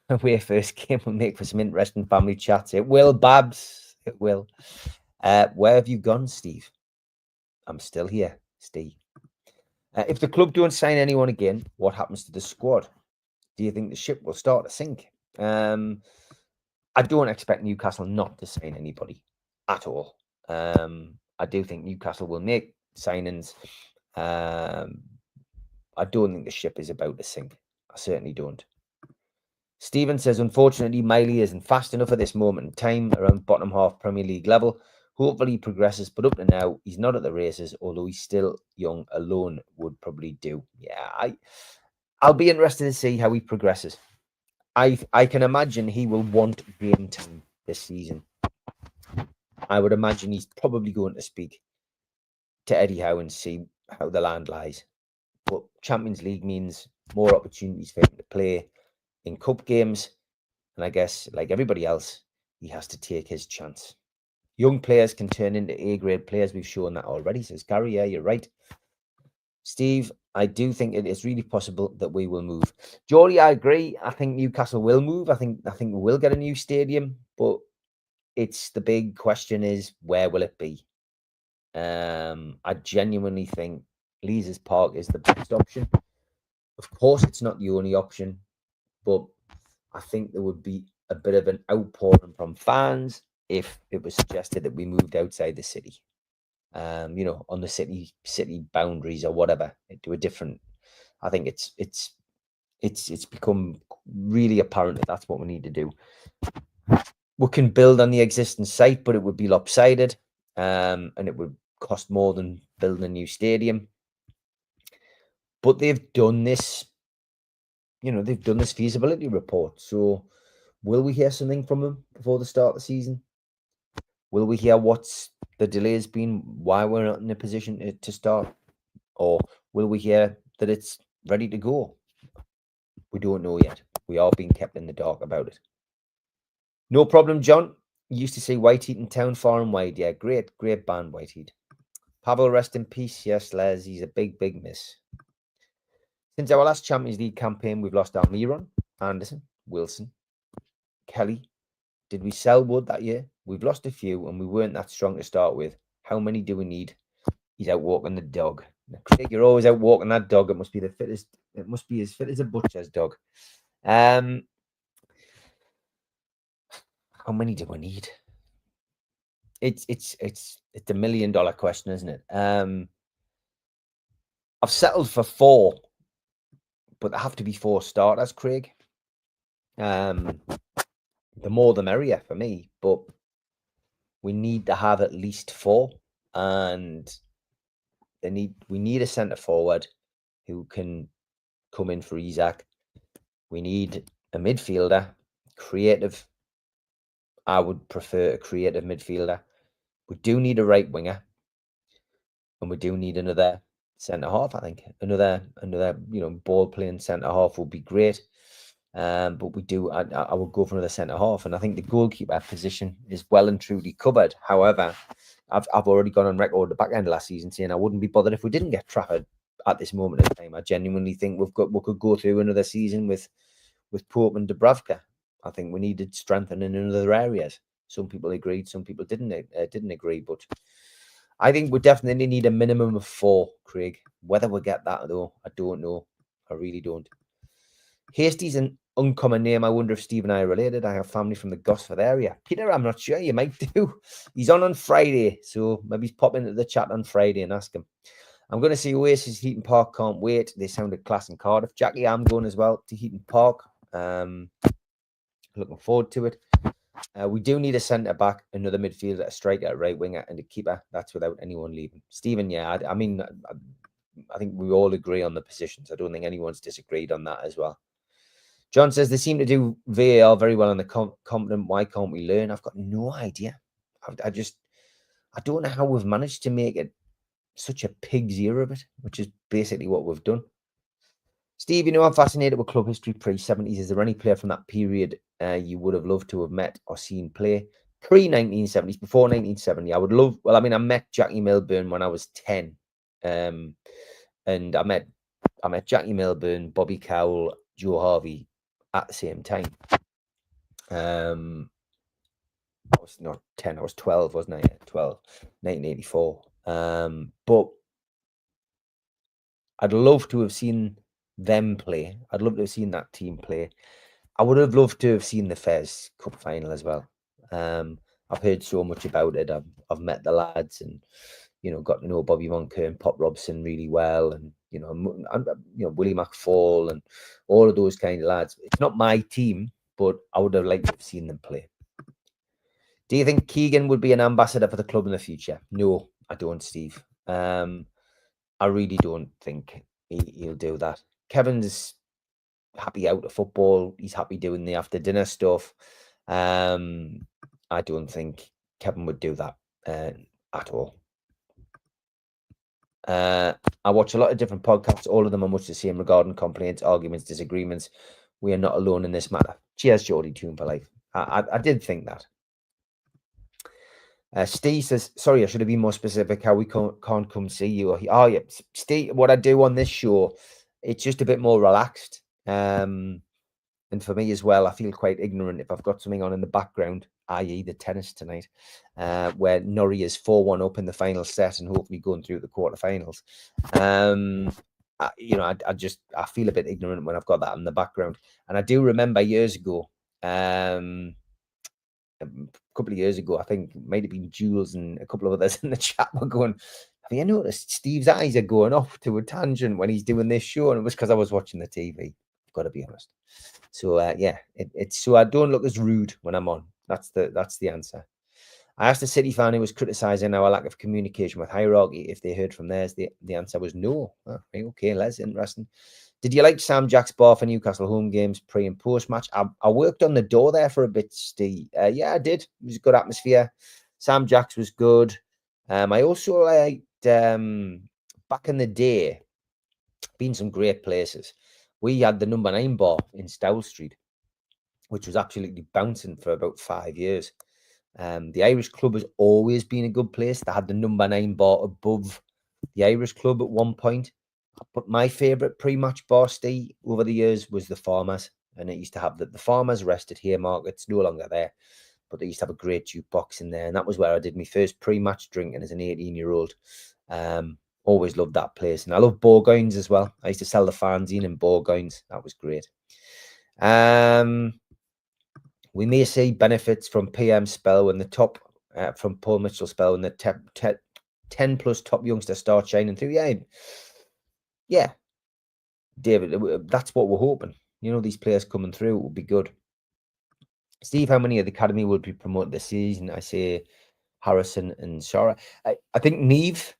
away first game will make for some interesting family chats. It will, Babs. It will. Where have you gone, Steve? I'm still here, Steve. If the club don't sign anyone again, what happens to the squad? Do you think the ship will start to sink? I don't expect Newcastle not to sign anybody at all. I do think Newcastle will make signings. I don't think the ship is about to sink. I certainly don't. Stephen says, unfortunately, Miley isn't fast enough at this moment in time around bottom half Premier League level. Hopefully he progresses, but up to now, he's not at the races, although he's still young. Alone would probably do. Yeah, I'll be interested to see how he progresses. I can imagine he will want game time this season. I would imagine he's probably going to speak to Eddie Howe and see how the land lies. But Champions League means more opportunities for him to play in cup games. And I guess, like everybody else, he has to take his chance. Young players can turn into A-grade players. We've shown that already, says Gary. Yeah, you're right. Steve, I do think it is really possible that we will move. Geordie, I agree. I think Newcastle will move. I think we will get a new stadium, but it's the big question is, where will it be? I genuinely think Leazes Park is the best option. Of course, it's not the only option, but I think there would be a bit of an outpouring from fans if it was suggested that we moved outside the city, on the city boundaries or whatever, to a different. I think it's become really apparent that that's what we need to do. We can build on the existing site, but it would be lopsided, and it would cost more than building a new stadium. But they've done this. They've done this feasibility report. So will we hear something from them before the start of the season? Will we hear what's the delay has been, why we're not in a position to start? Or will we hear that it's ready to go? We don't know yet. We are being kept in the dark about it. No problem, John. You used to say Whiteheat in town far and wide. Yeah, great band, Whiteheat. Pavel, rest in peace. Yes, Les, he's a big miss. Since our last Champions League campaign, we've lost Almiron, Anderson, Wilson, Kelly. Did we sell Wood that year? We've lost a few, and we weren't that strong to start with. How many do we need? He's out walking the dog. Now, Craig, you're always out walking that dog. It must be the fittest. It must be as fit as a butcher's dog. How many do we need? It's $1 million question, isn't it? I've settled for 4, but there have to be 4 starters, Craig. The more the merrier for me, but we need to have at least 4, and we need a centre forward who can come in for Isaac. We need a midfielder, creative. I would prefer a creative midfielder. We do need a right winger, and we do need another centre half. I think another ball playing centre half would be great. But we do. I would go for another centre half, and I think the goalkeeper position is well and truly covered. However, I've already gone on record the back end of last season saying I wouldn't be bothered if we didn't get Trafford at this moment in time. I genuinely think we could go through another season with Pope and Dubravka. I think we needed strengthening in other areas. Some people agreed, some people didn't agree, but I think we definitely need a minimum of 4, Craig. Whether we get that though, I don't know. I really don't. Hasty's an uncommon name. I wonder if Steve and I are related. I have family from the Gosford area. Peter, I'm not sure. You might do. He's on Friday, so maybe pop into the chat on Friday and ask him. I'm going to see Oasis Heaton Park. Can't wait. They sounded class in Cardiff. Jackie, I'm going as well to Heaton Park. Looking forward to it. We do need a centre back, another midfielder, a striker, a right winger, and a keeper. That's without anyone leaving. Stephen, yeah, I mean, I think we all agree on the positions. I don't think anyone's disagreed on that as well. John says they seem to do VAR very well on the competent. Why can't we learn? I've got no idea. I don't know how we've managed to make it such a pig's ear of it, which is basically what we've done. Steve, I'm fascinated with club history pre-70s. Is there any player from that period you would have loved to have met or seen play? Pre-1970s, before 1970, I would love... Well, I mean, I met Jackie Milburn when I was 10. And I met Jackie Milburn, Bobby Cowell, Joe Harvey at the same time. I was not 10, I was 12, wasn't I? 12, 1984. But I'd love to have seen them play. I'd love to have seen that team play. I would have loved to have seen the Fez Cup final as well. I've heard so much about it. I've met the lads and got to know Bobby Moncur and Pop Robson really well, and Willie McFall and all of those kind of lads. It's not my team, but I would have liked to have seen them play. Do you think Keegan would be an ambassador for the club in the future? No, I don't, Steve. I really don't think he'll do that. Kevin's happy out of football. He's happy doing the after dinner stuff. I don't think Kevin would do that at all. I watch a lot of different podcasts. All of them are much the same regarding complaints, arguments, disagreements. We are not alone in this matter. Cheers, Geordie Tune for life. I did think that. Steve says, sorry, I should have been more specific how we can't come see you. Oh, yeah. Steve, what I do on this show, it's just a bit more relaxed. And for me as well, I feel quite ignorant if I've got something on in the background, i.e. the tennis tonight, where Norrie is 4-1 up in the final set and hopefully going through the quarterfinals. I feel a bit ignorant when I've got that in the background. And I do remember years ago, a couple of years ago, I think it might have been Jules and a couple of others in the chat were going, have you noticed Steve's eyes are going off to a tangent when he's doing this show? And it was because I was watching the TV. I've got to be honest. So it's so I don't look as rude when I'm on. That's the answer. I asked a City fan who was criticising our lack of communication with hierarchy if they heard from theirs. The answer was no. Oh, okay, Les, interesting. Did you like Sam Jack's bar for Newcastle home games pre and post match? I worked on the door there for a bit, Steve. Yeah, I did. It was a good atmosphere. Sam Jack's was good. I also liked back in the day, been some great places. We had the number 9 bar in Stowell Street, which was absolutely bouncing for about 5 years. The Irish Club has always been a good place. They had the number 9 bar above the Irish Club at one point. But my favourite pre-match bar, Steve, over the years was the Farmers. And it used to have the Farmers Rest at Haymarket. It's no longer there. But they used to have a great jukebox in there. And that was where I did my first pre-match drinking as an 18-year-old. Always loved that place. And I love Bourgoignes as well. I used to sell the fanzine in Bourgoignes. That was great. We may see benefits from PM spell when the top, from Paul Mitchell spell when the 10 plus top youngsters start shining through. Yeah, yeah, David, that's what we're hoping. You know, these players coming through will be good. Steve, how many of the academy will be promoted this season? I say Harrison and Shara. I think Neve.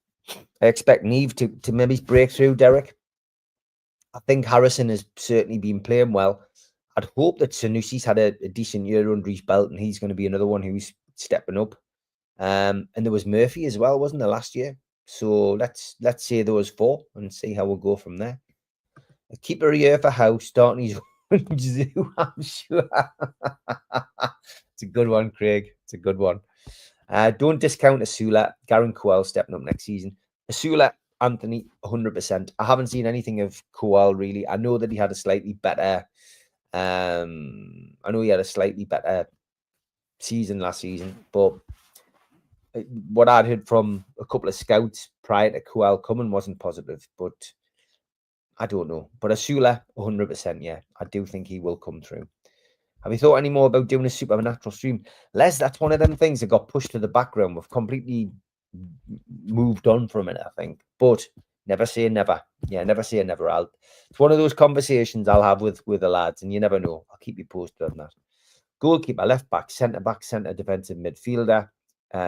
I expect Neve to maybe break through, Derek. I think Harrison has certainly been playing well. I'd hope that Sanusi's had a decent year under his belt, and he's going to be another one who's stepping up. And there was Murphy as well, wasn't there, last year? So let's say those four and see how we'll go from there. A keeper a year for House, starting his own zoo, I'm sure. It's a good one, Craig. It's a good one. Don't discount Asula. Garen Coel stepping up next season. Asula, Anthony, 100%. I haven't seen anything of Coel really. I know that he had a slightly better. I know he had a slightly better season last season, but what I'd heard from a couple of scouts prior to Coel coming wasn't positive. But I don't know. But Asula, 100%. Yeah, I do think he will come through. Have you thought any more about doing a supernatural stream? Les, that's one of them things that got pushed to the background. We've completely moved on from it, I think. But never say never. Yeah, never say never. It's one of those conversations I'll have with the lads, and you never know. I'll keep you posted on that. Goalkeeper, left back, centre defensive midfielder,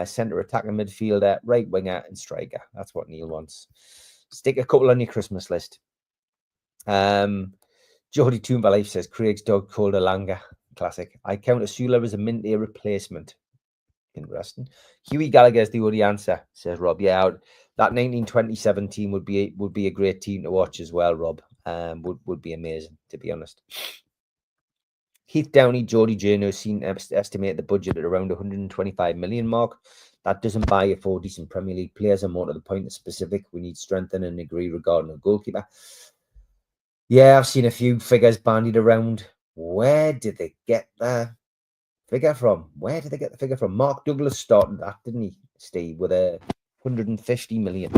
centre attacking midfielder, right winger, and striker. That's what Neil wants. Stick a couple on your Christmas list. Jody Toonbalife says Craig's dog called Alanga. Classic. I count Asula as a minty replacement. Interesting. Huey Gallagher is the only answer, says Rob. Yeah, that 1927 team would be a great team to watch as well, Rob. Would be amazing, to be honest. Heath Downey, Geordie Journo seem to estimate the budget at around 125 million mark. That doesn't buy you 4 decent Premier League players, and more to the point, the specific. We need strengthening and agree regarding a goalkeeper. Yeah, I've seen a few figures bandied around. Where did they get the figure from? Where did they get the figure from? Mark Douglas started that, didn't he, Steve, with a 150 million.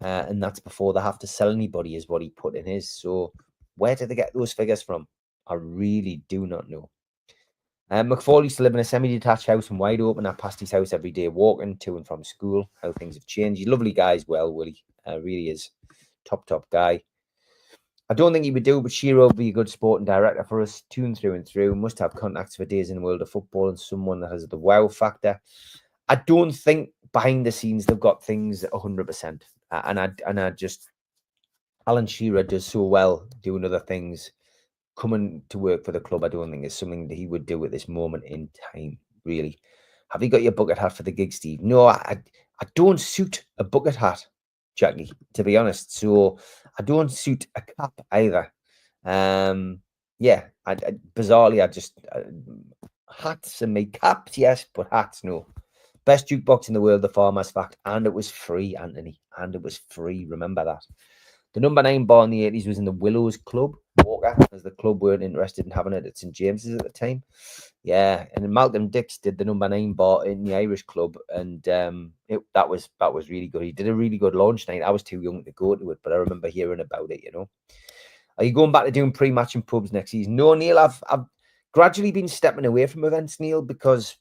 And that's before they have to sell anybody, is what he put in his. So where did they get those figures from? I really do not know. McFaul used to live in a semi-detached house and wide open. I passed his house every day walking to and from school. How things have changed. He's a lovely guy as well, Willie. Really is. Top guy. I don't think he would do it, but Shiro would be a good sporting director for us, tuned through and through. Must have contacts for days in the world of football and someone that has the wow factor. I don't think behind the scenes they've got things 100%. And I just, Alan Shearer does so well doing other things. Coming to work for the club, I don't think is something that he would do at this moment in time, really. Have you got your bucket hat for the gig, Steve? No, I don't suit a bucket hat, Jackie, to be honest. So I don't suit a cap either. Yeah, bizarrely, I just hats and make caps, yes, but hats, no. Best jukebox in the world, the Farmer's Fact, and it was free, Anthony, and it was free. Remember that. The number 9 bar in the 80s was in the Willows Club, Walker, as the club weren't interested in having it at St James's at the time. Yeah, and then Malcolm Dix did the number 9 bar in the Irish club, and that was really good. He did a really good launch night. I was too young to go to it, but I remember hearing about it. You know, are you going back to doing pre-match in pubs next season? No, Neil. I've gradually been stepping away from events, Neil, because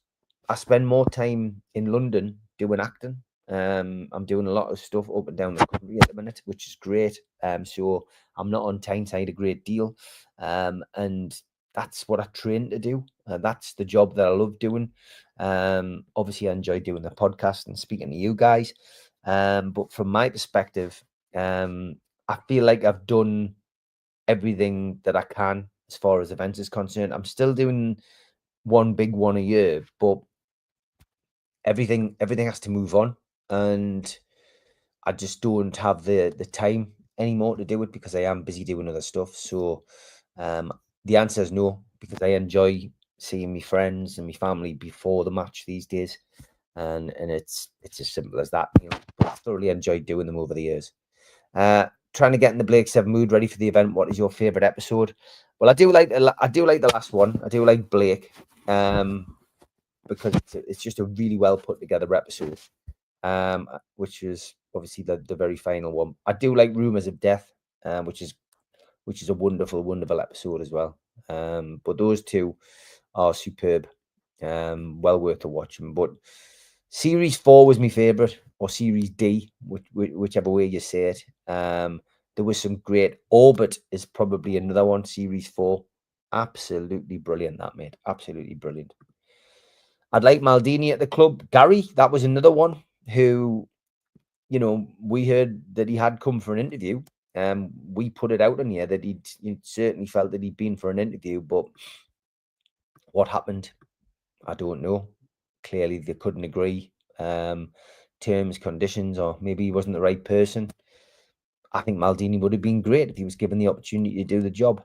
I spend more time in London doing acting. I'm doing a lot of stuff up and down the country at the minute, which is great. So I'm not on Tyneside a great deal. And that's what I trained to do. That's the job that I love doing. Obviously, I enjoy doing the podcast and speaking to you guys. But from my perspective, I feel like I've done everything that I can as far as events is concerned. I'm still doing one big one a year, but everything has to move on. And I just don't have the time anymore to do it because I am busy doing other stuff. So the answer is no, because I enjoy seeing my friends and my family before the match these days. And it's as simple as that. You know, but I thoroughly enjoyed doing them over the years. Trying to get in the Blake 7 mood, ready for the event. What is your favorite episode? Well, I do like the last one. I do like Blake, because it's just a really well put together episode, which is obviously the very final one. I do like Rumors of Death, which is a wonderful episode as well. But those two are superb, well worth watching. But Series 4 was my favorite, or Series D, whichever way you say it. There was some great. Orbit is probably another one, Series 4. Absolutely brilliant, that, mate. Absolutely brilliant. I'd like Maldini at the club. Gary, that was another one who, you know, we heard that he had come for an interview. We put it out on here that he'd certainly felt that he'd been for an interview, but what happened, I don't know. Clearly, they couldn't agree. Terms, conditions, or maybe he wasn't the right person. I think Maldini would have been great if he was given the opportunity to do the job.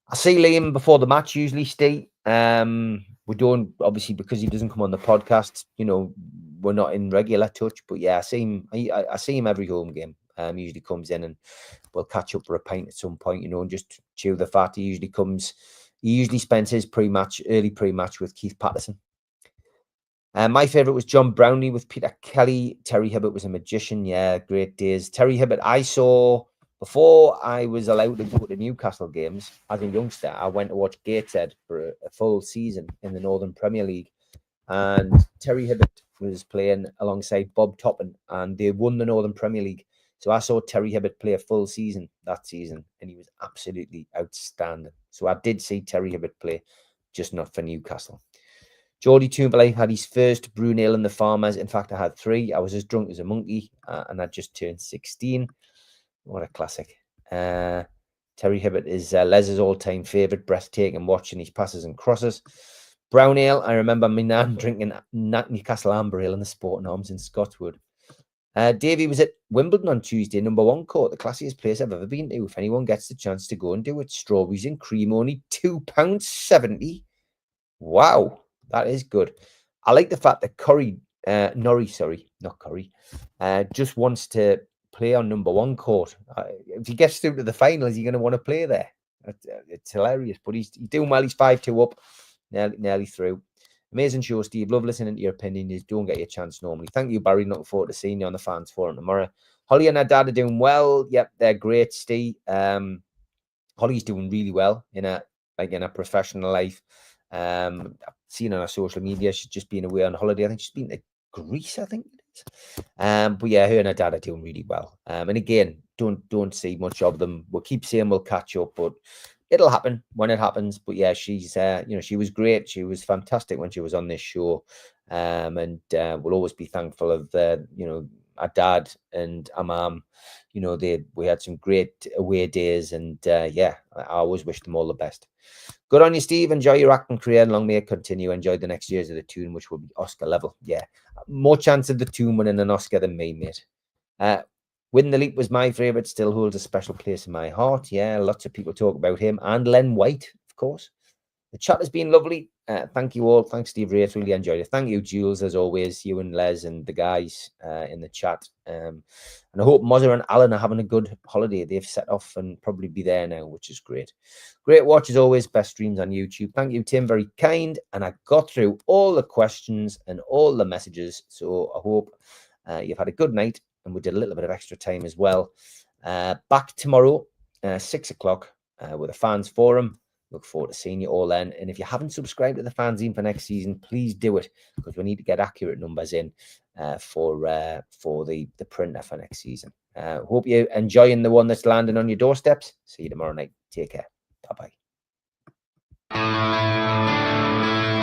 I see Liam before the match usually, Steve. We don't, obviously, because he doesn't come on the podcast, you know, we're not in regular touch. But yeah, I see him. I see him every home game. He usually comes in and we'll catch up for a pint at some point, you know, and just chew the fat. He usually spends his early pre-match with Keith Patterson. My favourite was John Brownlee with Peter Kelly. Terry Hibbert was a magician. Yeah, great days. Terry Hibbert, I saw before I was allowed to go to Newcastle games as a youngster. I went to watch Gateshead for a full season in the Northern Premier League. And Terry Hibbert was playing alongside Bob Toppin, and they won the Northern Premier League. So I saw Terry Hibbert play a full season that season, and he was absolutely outstanding. So I did see Terry Hibbert play, just not for Newcastle. Geordie Toombalay had his first brew nail in the Farmers. In fact, I had 3. I was as drunk as a monkey, and I just turned 16. What a classic. Terry Hibbert is Les's all-time favourite, breathtaking watching his passes and crosses. Brown ale, I remember my nan drinking Newcastle Amber Ale in the Sporting Arms in Scotswood. Davey was at Wimbledon on Tuesday, number 1 court, the classiest place I've ever been to. If anyone gets the chance to go and do it, strawberries and cream, only £2.70. Wow, that is good. I like the fact that Norrie just wants to play on number 1 court. If he gets through to the final, is he going to want to play there? It's hilarious, but he's doing well. He's 5-2 up, nearly through. Amazing show, Steve. Love listening to your opinion. You don't get your chance normally. Thank you, Barry. Looking forward to seeing you on the Fans Forum tomorrow. Holly and her dad are doing well. Yep, they're great, Steve. Holly's doing really well in a professional life. I've seen on her social media she's just been away on holiday. I think she's been to Greece, I think it is. But yeah, her and her dad are doing really well. And again, don't see much of them. We'll keep saying we'll catch up, but it'll happen when it happens. But yeah, she's she was great. She was fantastic when she was on this show. And we'll always be thankful of our dad and our mum. You know, we had some great away days, and I always wish them all the best. Good on you, Steve. Enjoy your acting career, and long may it continue. Enjoy the next years of the Toon, which will be Oscar level. Yeah, more chance of the Toon winning an Oscar than me, mate. Win the Leap was my favourite, still holds a special place in my heart. Yeah, lots of people talk about him, and Len White, of course. The chat has been lovely. Thank you all. Thanks, Steve Wraith. Really enjoyed it. Thank you, Jules, as always. You and Les and the guys in the chat. And I hope Mozza and Alan are having a good holiday. They've set off and probably be there now, which is great. Great watch as always. Best streams on YouTube. Thank you, Tim. Very kind. And I got through all the questions and all the messages. So I hope you've had a good night. And we did a little bit of extra time as well. Back tomorrow, 6 o'clock with a fans forum. Look forward to seeing you all then. And if you haven't subscribed to the fanzine for next season, please do it, because we need to get accurate numbers in for the printer for next season. Hope you're enjoying the one that's landing on your doorsteps. See you tomorrow night. Take care. Bye-bye.